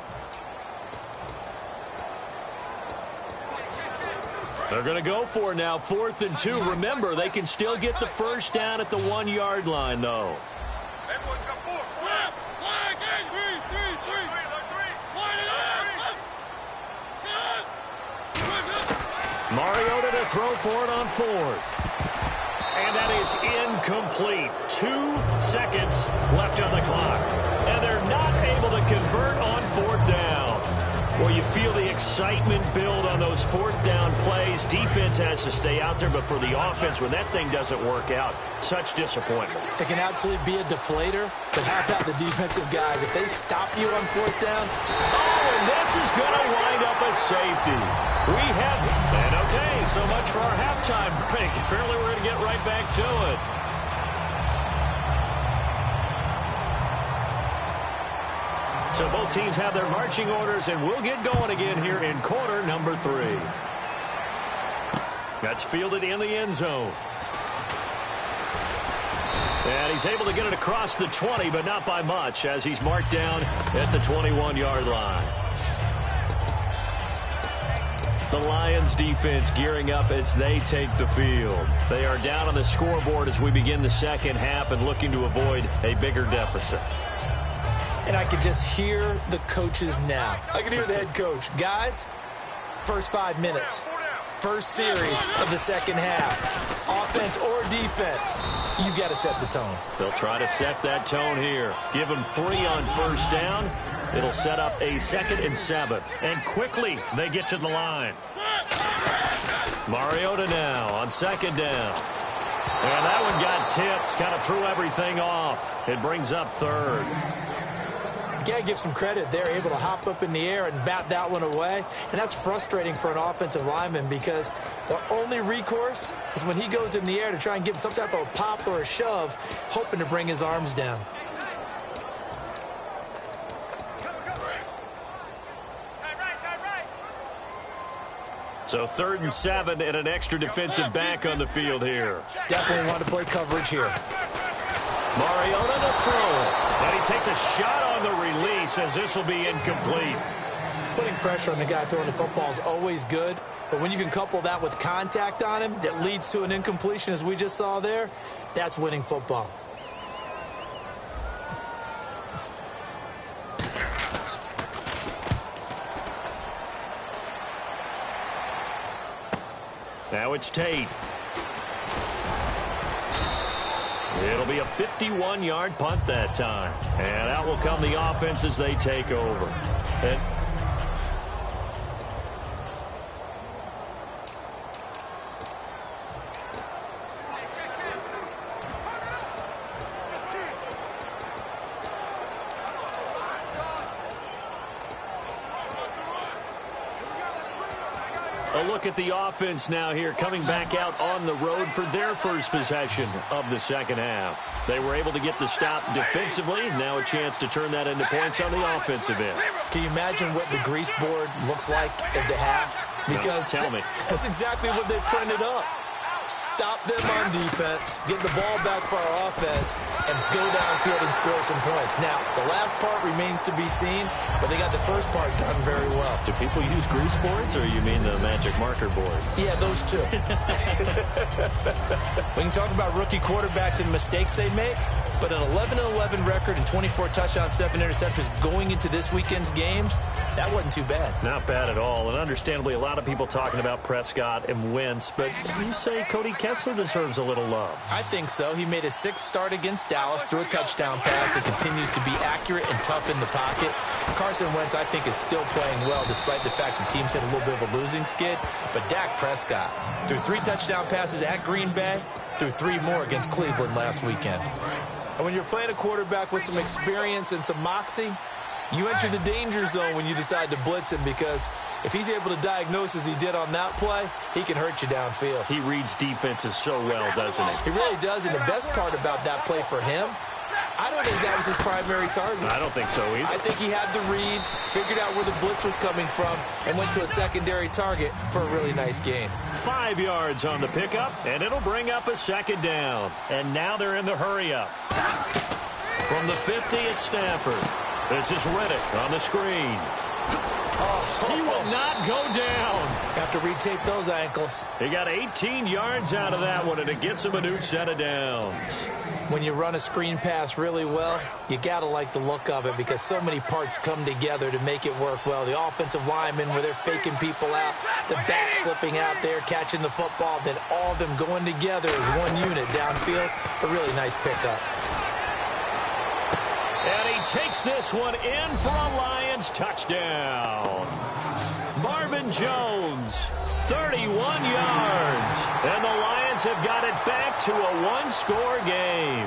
They're going to go for it now, 4th and 2. Remember, they can still get the first down at the 1-yard line, though. Mariota to throw for it on 4th. And that is incomplete. 2 seconds left on the clock. And they're not able to convert on 4th down. Well, you feel the excitement build on those 4th down plays. Defense has to stay out there, but for the offense, when that thing doesn't work out, such disappointment. It can absolutely be a deflator, but how about the defensive guys? If they stop you on 4th down. Oh, and this is going to wind up a safety. We have, and okay, so much for our halftime break. Apparently we're going to get right back to it. So both teams have their marching orders, and we'll get going again here in quarter number 3. That's fielded in the end zone. And he's able to get it across the 20, but not by much, as he's marked down at the 21-yard line. The Lions defense gearing up as they take the field. They are down on the scoreboard as we begin the second half and looking to avoid a bigger deficit. And I can just hear the coaches now. I can hear the head coach. Guys, first 5 minutes. First series of the second half. Offense or defense, you've got to set the tone. They'll try to set that tone here. Give them 3 on first down. It'll set up a 2nd and 7. And quickly, they get to the line. Mariota now on 2nd down. And that one got tipped. Kind of threw everything off. It brings up 3rd. You got to give some credit. They're able to hop up in the air and bat that one away. And that's frustrating for an offensive lineman because the only recourse is when he goes in the air to try and give him some type of a pop or a shove, hoping to bring his arms down. So 3rd and 7 and an extra defensive back on the field here. Definitely want to play coverage here. Mariota to throw. And he takes a shot on the release as this will be incomplete. Putting pressure on the guy throwing the football is always good, but when you can couple that with contact on him that leads to an incompletion as we just saw there, that's winning football. Now it's Tate. It'll be a 51-yard punt that time. And out will come the offense as they take over. A look at the offense now here, coming back out on the road for their first possession of the second half. They were able to get the stop defensively. Now a chance to turn that into points on the offensive end. Can you imagine what the grease board looks like at the half? Because no, tell me. That's exactly what they printed up. Stop them on defense, get the ball back for our offense, and go downfield and score some points. Now, the last part remains to be seen, but they got the first part done very well. Do people use grease boards, or you mean the magic marker board? Yeah, those two. We can talk about rookie quarterbacks and mistakes they make, but an 11-11 record and 24 touchdowns, 7 interceptions going into this weekend's games, that wasn't too bad. Not bad at all, and understandably, a lot of people talking about Prescott and Wentz, but you say Cody Kessler deserves a little love. I think so. He made a 6th start against Dallas, threw a touchdown pass, and continues to be accurate and tough in the pocket. Carson Wentz, I think, is still playing well, despite the fact the team's had a little bit of a losing skid. But Dak Prescott threw 3 touchdown passes at Green Bay, threw 3 more against Cleveland last weekend. And when you're playing a quarterback with some experience and some moxie, you enter the danger zone when you decide to blitz him, because if he's able to diagnose as he did on that play, he can hurt you downfield. He reads defenses so well, doesn't he? He really does, and the best part about that play for him, I don't think that was his primary target. I don't think so either. I think he had the read, figured out where the blitz was coming from, and went to a secondary target for a really nice gain. 5 yards on the pickup, and it'll bring up a second down. And now they're in the hurry-up. From the 50, it's Stafford. This is Reddick on the screen. He will not go down. Have to retape those ankles. He got 18 yards out of that one, and it gets him a new set of downs. When you run a screen pass really well, you got to like the look of it, because so many parts come together to make it work well. The offensive linemen, where they're faking people out, the back slipping out there, catching the football, then all of them going together as one unit downfield. A really nice pickup. And he takes this one in for a Lions touchdown. Marvin Jones, 31 yards. And the Lions have got it back to a one-score game.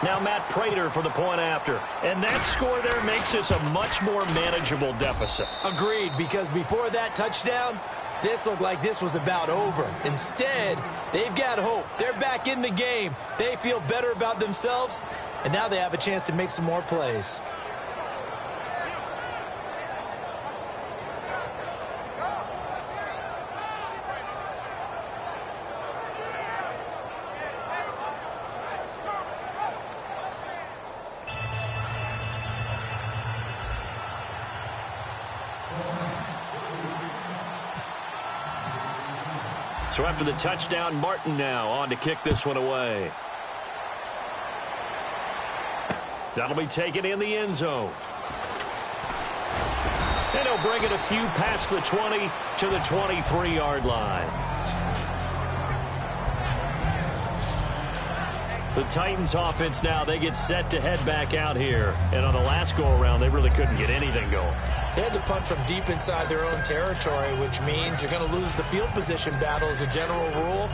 Now Matt Prater for the point after. And that score there makes this a much more manageable deficit. Agreed, because before that touchdown, this looked like this was about over. Instead, they've got hope. They're back in the game. They feel better about themselves, and now they have a chance to make some more plays. So after the touchdown, Martin now on to kick this one away. That'll be taken in the end zone. And he'll bring it a few past the 20 to the 23-yard line. The Titans offense now, they get set to head back out here. And on the last go-around, they really couldn't get anything going. They had to punt from deep inside their own territory, which means you're going to lose the field position battle as a general rule.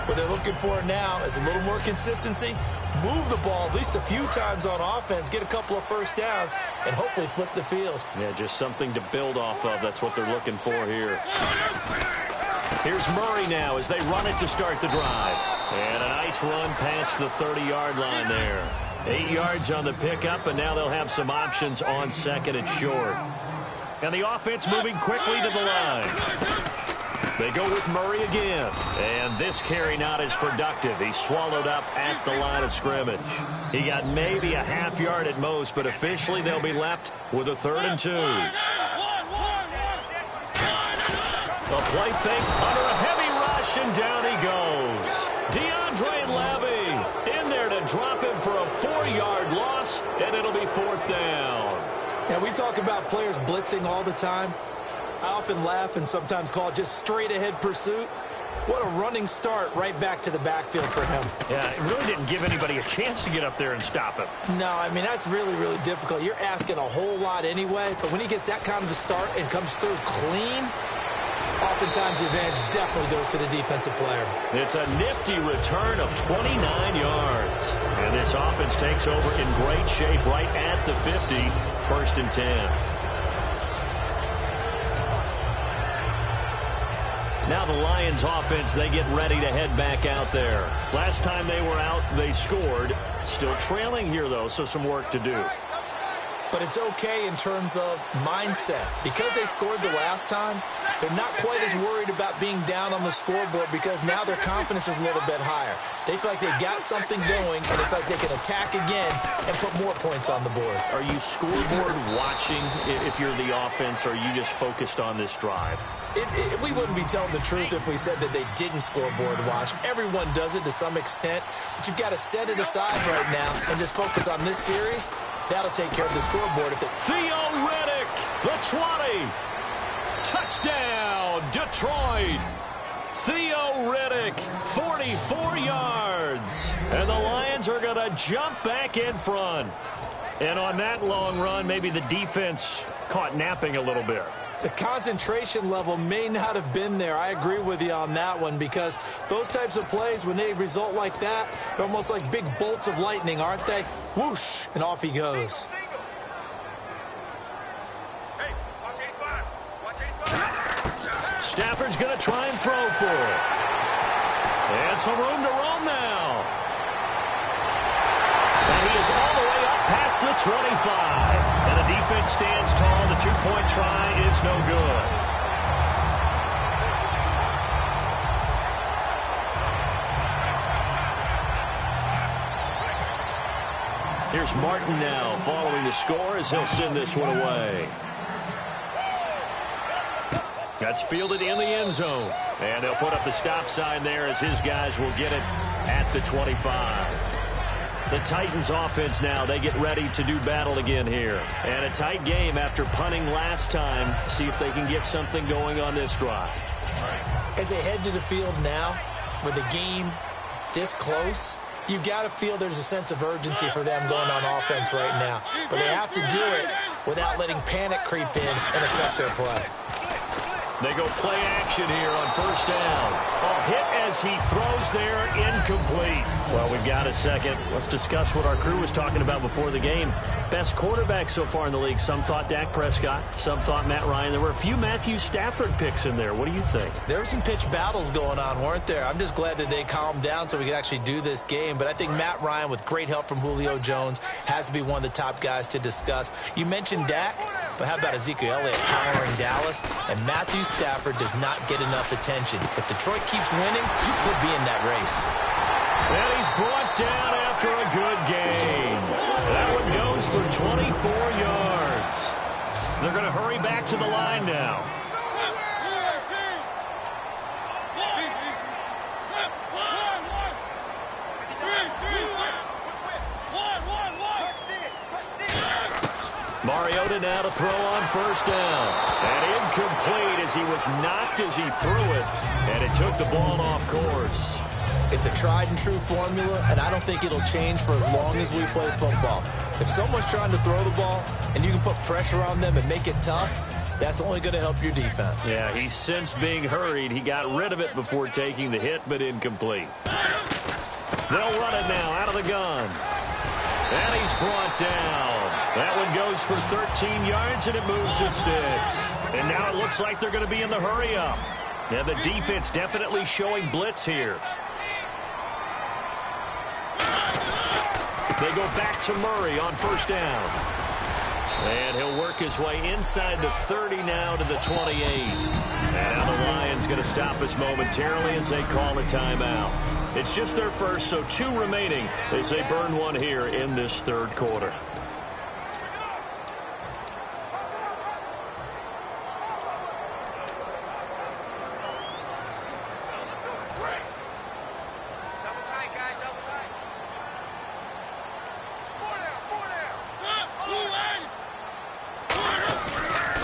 What they're looking for now is a little more consistency, move the ball at least a few times on offense, get a couple of first downs, and hopefully flip the field. Yeah, just something to build off of. That's what they're looking for here. Here's Murray now as they run it to start the drive. And a nice run past the 30-yard line there. 8 yards on the pickup, and now they'll have some options on second and short. And the offense moving quickly to the line. They go with Murray again. And this carry not as productive. He's swallowed up at the line of scrimmage. He got maybe a half yard at most, but officially they'll be left with a 3rd and 2. A play fake under a heavy rush, and down he goes. DeAndre Levy in there to drop him for a 4-yard loss, and it'll be 4th down. Now, we talk about players blitzing all the time. I often laugh and sometimes call it just straight-ahead pursuit. What a running start right back to the backfield for him. Yeah, it really didn't give anybody a chance to get up there and stop him. No, I mean, that's really, really difficult. You're asking a whole lot anyway, but when he gets that kind of a start and comes through clean, oftentimes the advantage definitely goes to the defensive player. It's a nifty return of 29 yards. And this offense takes over in great shape right at the 50, 1st and 10. Now the Lions offense, they get ready to head back out there. Last time they were out, they scored. Still trailing here, though, so some work to do. But it's okay in terms of mindset. Because they scored the last time, they're not quite as worried about being down on the scoreboard because now their confidence is a little bit higher. They feel like they got something going, and they feel like they can attack again and put more points on the board. Are you scoreboard watching if you're the offense, or are you just focused on this drive? We wouldn't be telling the truth if we said that they didn't scoreboard watch. Everyone does it to some extent, but you've got to set it aside right now and just focus on this series. That'll take care of the scoreboard. Theo Riddick, the 20. Touchdown, Detroit. Theo Riddick, 44 yards. And the Lions are going to jump back in front. And on that long run, maybe the defense caught napping a little bit. The concentration level may not have been there. I agree with you on that one because those types of plays, when they result like that, they're almost like big bolts of lightning, aren't they? Whoosh, and off he goes. Hey, watch 85. Watch 85. Stafford's going to try and throw for it. And some room to roam now. And he is all the way up past the 25. And the defense stands tall. The two-point try is no good. Here's Martin now following the score as he'll send this one away. That's fielded in the end zone. And they'll put up the stop sign there as his guys will get it at the 25. The Titans offense now, they get ready to do battle again here. And a tight game after punting last time. See if they can get something going on this drive. As they head to the field now, with the game this close, you've got to feel there's a sense of urgency for them going on offense right now. But they have to do it without letting panic creep in and affect their play. They go play action here on 1st down. A hit as he throws there, incomplete. Well, we've got a second. Let's discuss what our crew was talking about before the game. Best quarterback so far in the league. Some thought Dak Prescott. Some thought Matt Ryan. There were a few Matthew Stafford picks in there. What do you think? There were some pitch battles going on, weren't there? I'm just glad that they calmed down so we could actually do this game. But I think Matt Ryan, with great help from Julio Jones, has to be one of the top guys to discuss. You mentioned Dak, but how about Ezekiel Elliott powering Dallas? And Matthew Stafford does not get enough attention. If Detroit keeps winning, he'll be in that race. And he's brought down after a good game. That one goes for 24 yards. They're going to hurry back to the line now. Mariota now to throw on 1st down. And incomplete as he was knocked as he threw it. And it took the ball off course. It's a tried-and-true formula, and I don't think it'll change for as long as we play football. If someone's trying to throw the ball and you can put pressure on them and make it tough, that's only going to help your defense. Yeah, he's since being hurried. He got rid of it before taking the hit, but incomplete. They'll run it now out of the gun. And he's brought down. That one goes for 13 yards, and it moves his sticks. And now it looks like they're going to be in the hurry-up. Now the defense definitely showing blitz here. They go back to Murray on 1st down. And he'll work his way inside the 30 now to the 28. And now the Lions going to stop us momentarily as they call a timeout. It's just their first, so 2 remaining as they burn one here in this 3rd quarter.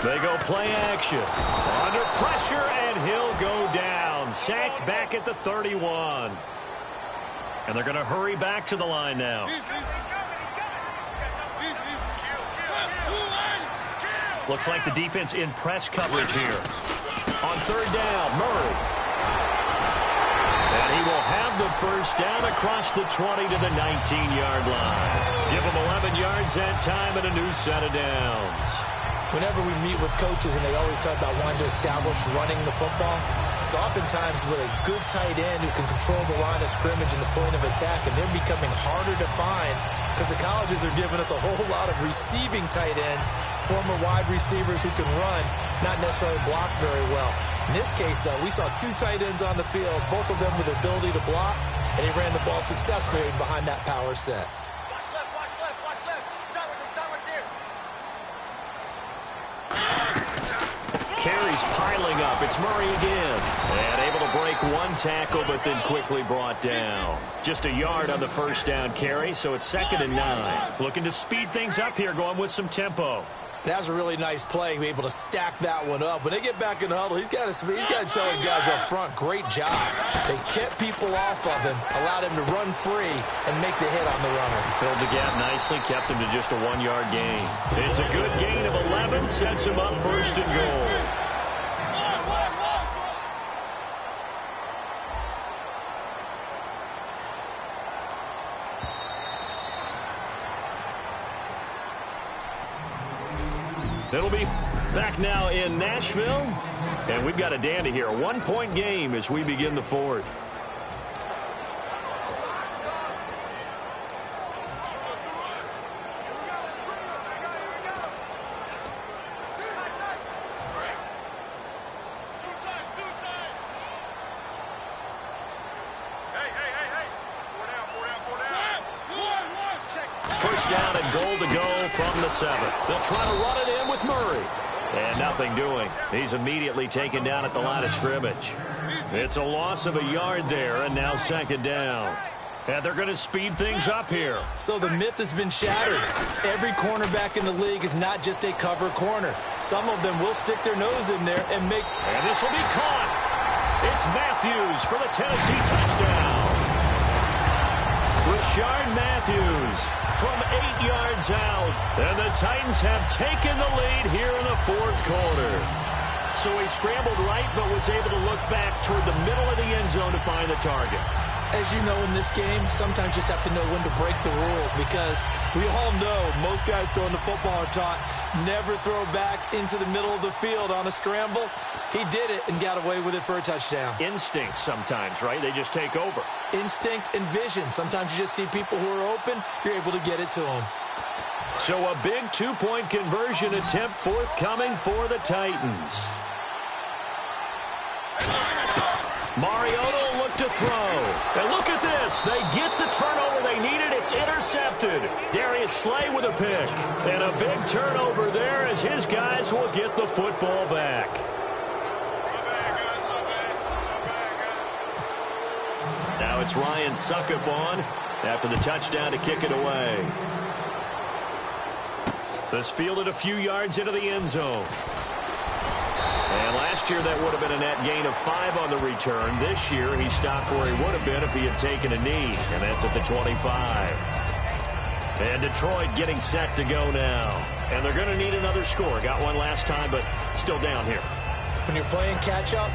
They go play action. Under pressure, and he'll go down. sacked back at the 31. And they're going to hurry back to the line now. Looks like the defense in press coverage here. On third down, Murray. And he will have the first down across the 20 to the 19-yard line. Give him 11 yards that time and a new set of downs. Whenever we meet with coaches and they always talk about wanting to establish running the football, it's oftentimes with a good tight end who can control the line of scrimmage and the point of attack, and they're becoming harder to find because the colleges are giving us a whole lot of receiving tight ends, former wide receivers who can run, not necessarily block very well. In this case, though, we saw two tight ends on the field, both of them with the ability to block, and he ran the ball successfully behind that power set. Watch left, watch left, watch left. Start right there. Carries piling up. It's Murray again. And able to break one tackle, but then quickly brought down. Just a yard on the first down carry, so it's 2nd and 9. Looking to speed things up here, going with some tempo. That was a really nice play, able to stack that one up. When they get back in the huddle, he's got to tell his guys up front, great job. They kept people off of him, allowed him to run free and make the hit on the runner. Filled the gap nicely, kept him to just a 1-yard gain. It's a good gain of 11, sets him up 1st and goal. It'll be back now in Nashville, and we've got a dandy here. A 1-point game as we begin the 4th. First down and goal to go from the 7. They'll try to run it in with Murray. And nothing doing. He's immediately taken down at the line of scrimmage. It's a loss of a yard there, and now 2nd down. And they're going to speed things up here. So the myth has been shattered. Every cornerback in the league is not just a cover corner. Some of them will stick their nose in there and make... And this will be caught. It's Matthews for the Tennessee touchdown. Rashard Matthews from 8 yards out. And the Titans have taken the lead here in the 4th quarter. So he scrambled right, but was able to look back toward the middle of the end zone to find the target. As you know, in this game, sometimes you just have to know when to break the rules, because we all know most guys throwing the football are taught never throw back into the middle of the field on a scramble. He did it and got away with it for a touchdown. Instinct sometimes, right? They just take over. Instinct and vision. Sometimes you just see people who are open, you're able to get it to them. So a big 2-point conversion attempt forthcoming for the Titans. Mariota will look to throw. And look at this. They get the turnover they needed. It's intercepted. Darius Slay with a pick. And a big turnover there as his guys will get the football back. Now it's Ryan Suckup on after the touchdown to kick it away. This fielded a few yards into the end zone. And last year that would have been a net gain of 5 on the return. This year he stopped where he would have been if he had taken a knee. And that's at the 25. And Detroit getting set to go now. And they're going to need another score. Got one last time, but still down here. When you're playing catch-up,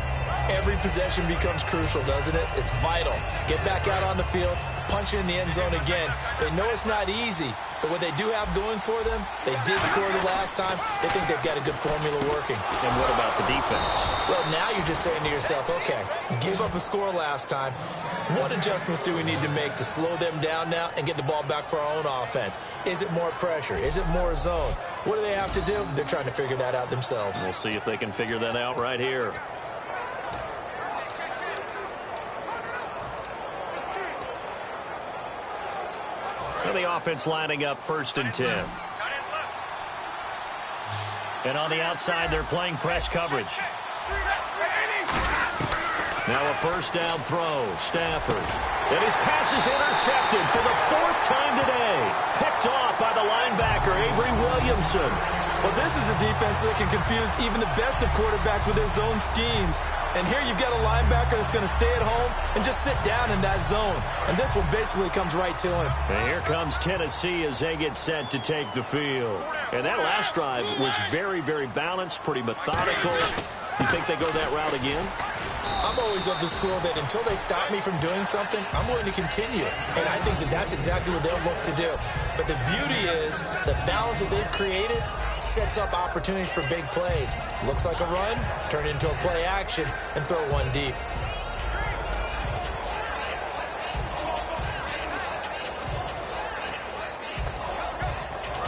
every possession becomes crucial, doesn't it? It's vital. Get back out on the field, punch it in the end zone again. They know it's not easy, but what they do have going for them, they did score the last time. They think they've got a good formula working. And what about the defense? Well, now you're just saying to yourself, okay, give up a score last time. What adjustments do we need to make to slow them down now and get the ball back for our own offense? Is it more pressure? Is it more zone? What do they have to do? They're trying to figure that out themselves. We'll see if they can figure that out right here. And the offense lining up 1st and 10. And on the outside, they're playing press coverage. Now a 1st down throw. Stafford. And his pass is intercepted for the 4th time today. Picked off by the linebacker, Avery Williamson. Well, this is a defense that can confuse even the best of quarterbacks with their zone schemes. And here you've got a linebacker that's going to stay at home and just sit down in that zone. And this one basically comes right to him. And here comes Tennessee as they get set to take the field. And that last drive was very, very balanced, pretty methodical. You think they go that route again? I'm always of the school that until they stop me from doing something, I'm going to continue. And I think that that's exactly what they'll look to do. But the beauty is the balance that they've created sets up opportunities for big plays. Looks like a run, turn it into a play action, and throw one deep.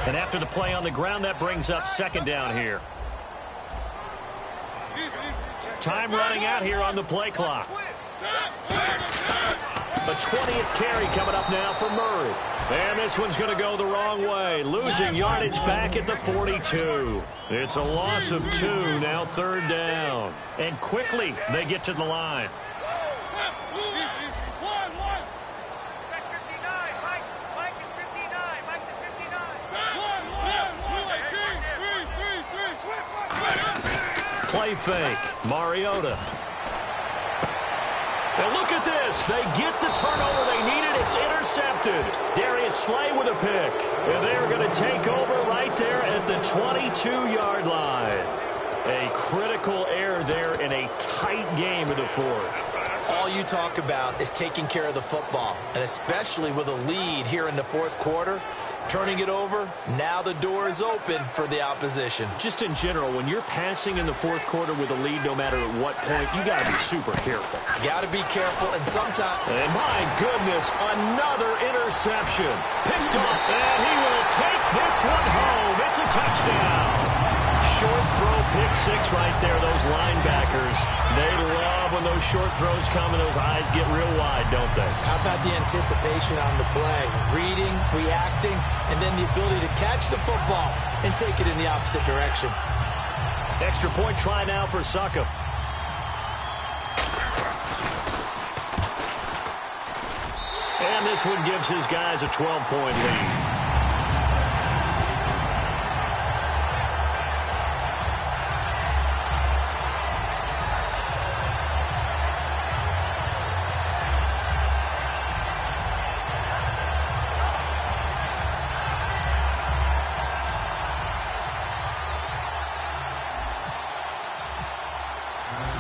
And after the play on the ground, that brings up second down here. Time running out here on the play clock. The 20th carry coming up now for Murray. And this one's going to go the wrong way. Losing yardage back at the 42. It's a loss of 2, now third down. And quickly they get to the line. Check 59. Mike is 59. Mike is 59. Play fake. Mariota. And look at this. They get the turnover they needed. It's intercepted. Darius Slay with a pick. And they're going to take over right there at the 22-yard line. A critical error there in a tight game in the fourth. All you talk about is taking care of the football, and especially with a lead here in the fourth quarter. Turning it over, now the door is open for the opposition. Just in general, when you're passing in the fourth quarter with a lead, no matter at what point, you got to be super careful. Got to be careful, and sometimes... And my goodness, another interception. Picked up, and he will take this one home. It's a touchdown. Short throw, pick six right there. Those linebackers, they love when those short throws come and those eyes get real wide, don't they? How about the anticipation on the play? Reading, reacting, and then the ability to catch the football and take it in the opposite direction. Extra point try now for Succop. And this one gives his guys a 12-point lead.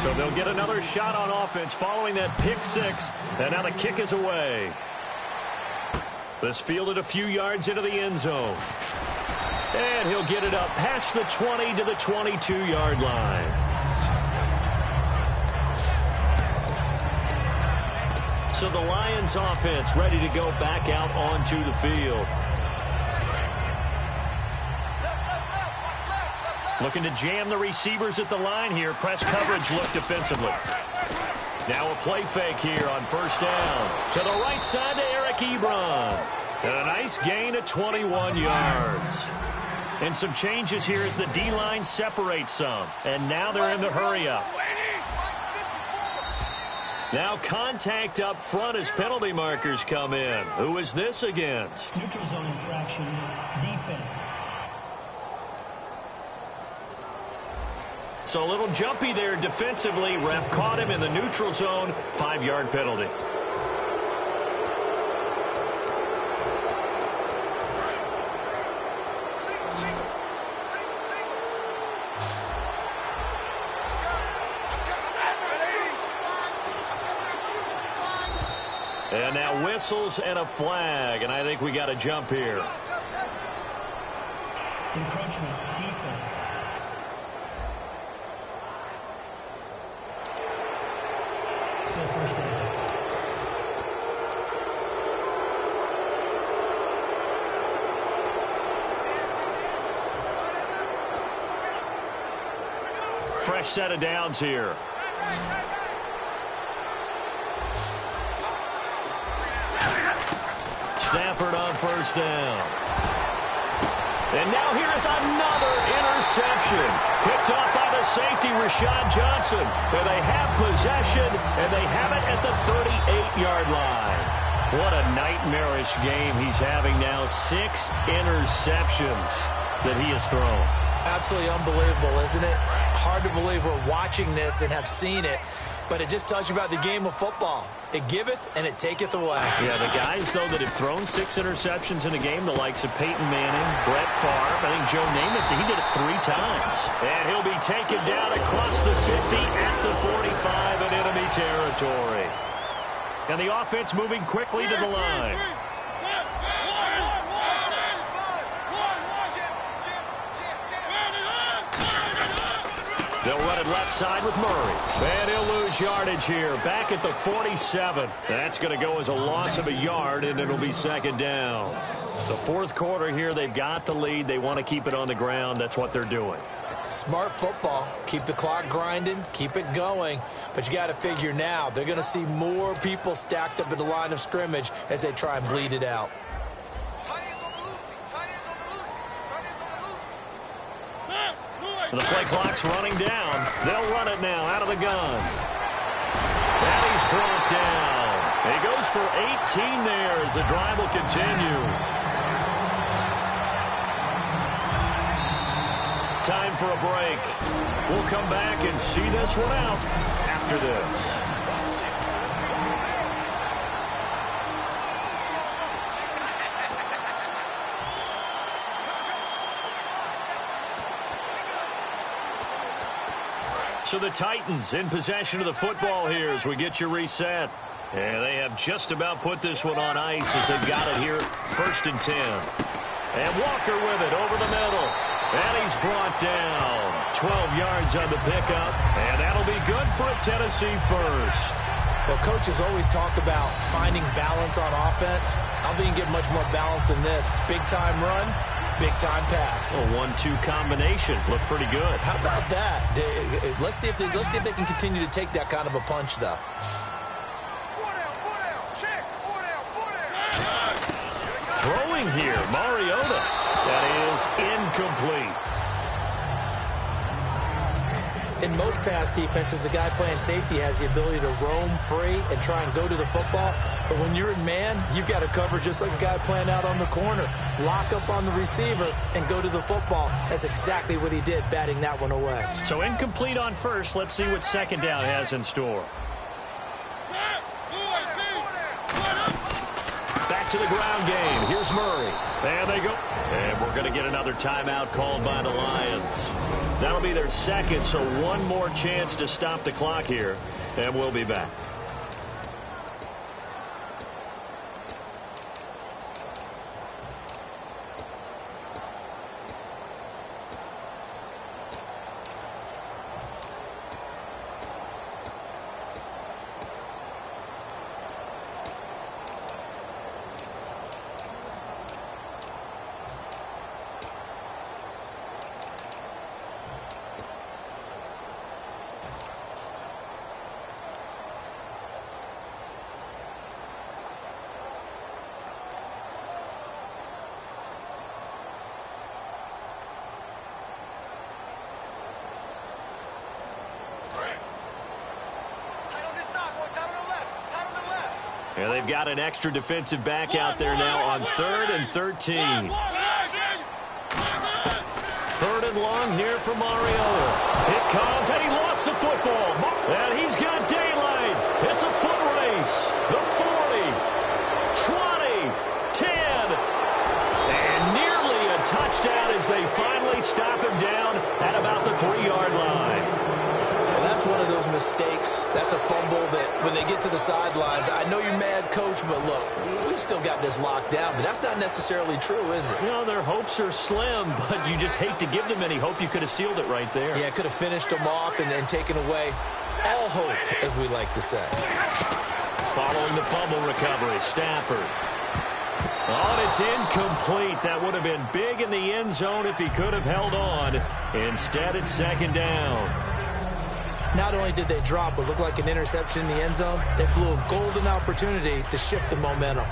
So they'll get another shot on offense following that pick six. And now the kick is away. This fielded a few yards into the end zone. And he'll get it up past the 20 to the 22-yard line. So the Lions offense ready to go back out onto the field. Looking to jam the receivers at the line here. Press coverage look defensively. Now a play fake here on first down. To the right side to Eric Ebron. And a nice gain of 21 yards. And some changes here as the D-line separates some. And now they're in the hurry-up. Now contact up front as penalty markers come in. Who is this against? Neutral zone infraction, defense. So a little jumpy there defensively. Ref caught him in the neutral zone. 5-yard penalty. And now whistles and a flag. And I think we got a jump here. Encroachment, defense. Still first down. Fresh set of downs here. Stafford on first down. And now here's another interception. Picked up by the safety, Rashad Johnson. And they have possession, and they have it at the 38-yard line. What a nightmarish game he's having now. 6 interceptions that he has thrown. Absolutely unbelievable, isn't it? Hard to believe we're watching this and have seen it, but it just tells you about the game of football. It giveth and it taketh away. Yeah, the guys, though, that have thrown 6 interceptions in a game, the likes of Peyton Manning, Brett Favre, I think Joe Namath, he did it 3 times. And he'll be taken down across the 50 at the 45 in enemy territory. And the offense moving quickly to the line. They'll run it left side with Murray. And he'll lose yardage here. Back at the 47. That's going to go as a loss of a yard, and it'll be second down. The fourth quarter here, they've got the lead. They want to keep it on the ground. That's what they're doing. Smart football. Keep the clock grinding. Keep it going. But you got to figure now, they're going to see more people stacked up at the line of scrimmage as they try and bleed it out. The play clock's running down. They'll run it now out of the gun. And he's brought down. He goes for 18 there as the drive will continue. Time for a break. We'll come back and see this one out after this. So the Titans in possession of the football here as we get you reset. And they have just about put this one on ice as they've got it here, 1st and 10. And Walker with it over the middle. And he's brought down. 12 yards on the pickup. And that'll be good for a Tennessee first. Well, coaches always talk about finding balance on offense. I don't think you can get much more balance than this. Big-time run, big-time pass. A 1-2 combination. Looked pretty good. How about that? Let's see if they can continue to take that kind of a punch, though. Throwing here, Mariota. That is incomplete. In most pass defenses, the guy playing safety has the ability to roam free and try and go to the football. But when you're in man, you've got to cover just like a guy playing out on the corner. Lock up on the receiver and go to the football. That's exactly what he did, batting that one away. So incomplete on first. Let's see what second down has in store. Back to the ground game. Here's Murray. There they go. And we're going to get another timeout called by the Lions. That'll be their second, so one more chance to stop the clock here. And we'll be back. And they've got an extra defensive back out there now on 3rd and 13. 3rd and long here for Mariota. It comes, and he lost the football. And he's got daylight. It's a foot race. The 40, 20, 10, and nearly a touchdown as they finally stop him down at about the 3-yard line. That's one of those mistakes. That's a fumble that when they get to the sidelines, I know you're mad, Coach, but look, we've still got this locked down. But that's not necessarily true, is it? You know, their hopes are slim, but you just hate to give them any hope. You could have sealed it right there. Yeah, could have finished them off and taken away all hope, as we like to say. Following the fumble recovery, Stafford. Oh, and it's incomplete. That would have been big in the end zone if he could have held on. Instead, it's second down. Not only did they drop what looked like an interception in the end zone, they blew a golden opportunity to shift the momentum.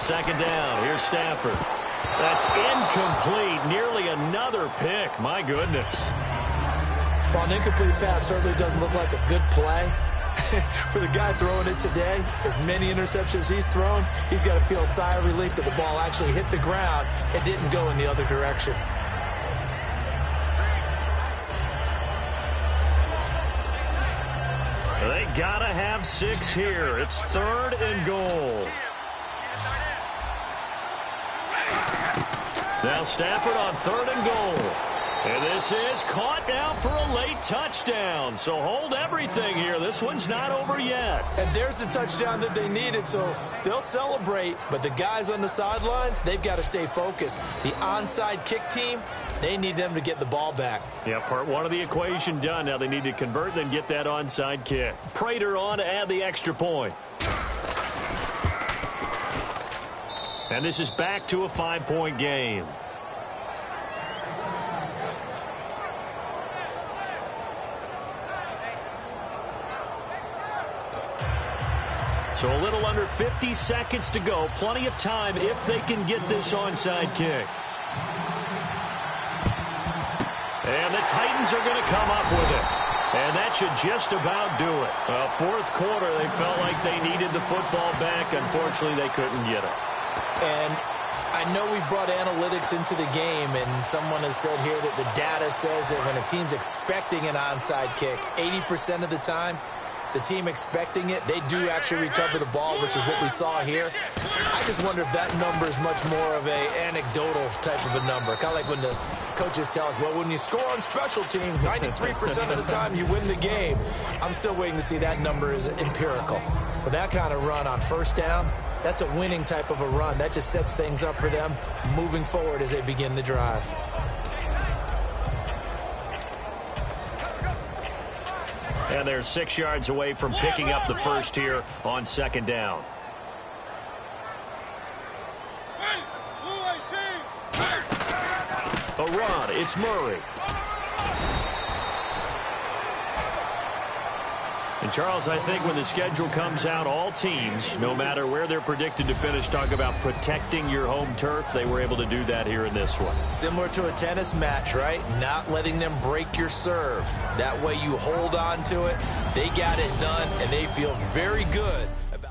second down. Here's Stafford. That's incomplete. Nearly another pick. My goodness. Well, an incomplete pass certainly doesn't look like a good play. For the guy throwing it today, as many interceptions he's thrown, he's got to feel a sigh of relief that the ball actually hit the ground and didn't go in the other direction. They got to have 6 here. It's 3rd and goal. Now Stafford on 3rd and goal. And this is caught now for a late touchdown. So hold everything here. This one's not over yet. And there's the touchdown that they needed, so they'll celebrate. But the guys on the sidelines, they've got to stay focused. The onside kick team, they need them to get the ball back. Yeah, part 1 of the equation done. Now they need to convert and then get that onside kick. Prater on to add the extra point. And this is back to a 5-point game. So a little under 50 seconds to go. Plenty of time if they can get this onside kick. And the Titans are going to come up with it. And that should just about do it. 4th quarter, they felt like they needed the football back. Unfortunately, they couldn't get it. And I know we brought analytics into the game, and someone has said here that the data says that when a team's expecting an onside kick, 80% of the time, the team expecting it, they do actually recover the ball, which is what we saw here. I just wonder if that number is much more of a anecdotal type of a number. Kind of like when the coaches tell us, well, when you score on special teams, 93% of the time you win the game. I'm still waiting to see that number is empirical. But that kind of run on 1st down, that's a winning type of a run. That just sets things up for them moving forward as they begin the drive. And they're 6 yards away from picking up the first here on 2nd down. A run. It's Murray. And, Charles, I think when the schedule comes out, all teams, no matter where they're predicted to finish, talk about protecting your home turf. They were able to do that here in this one. Similar to a tennis match, right? Not letting them break your serve. That way you hold on to it. They got it done, and they feel very good about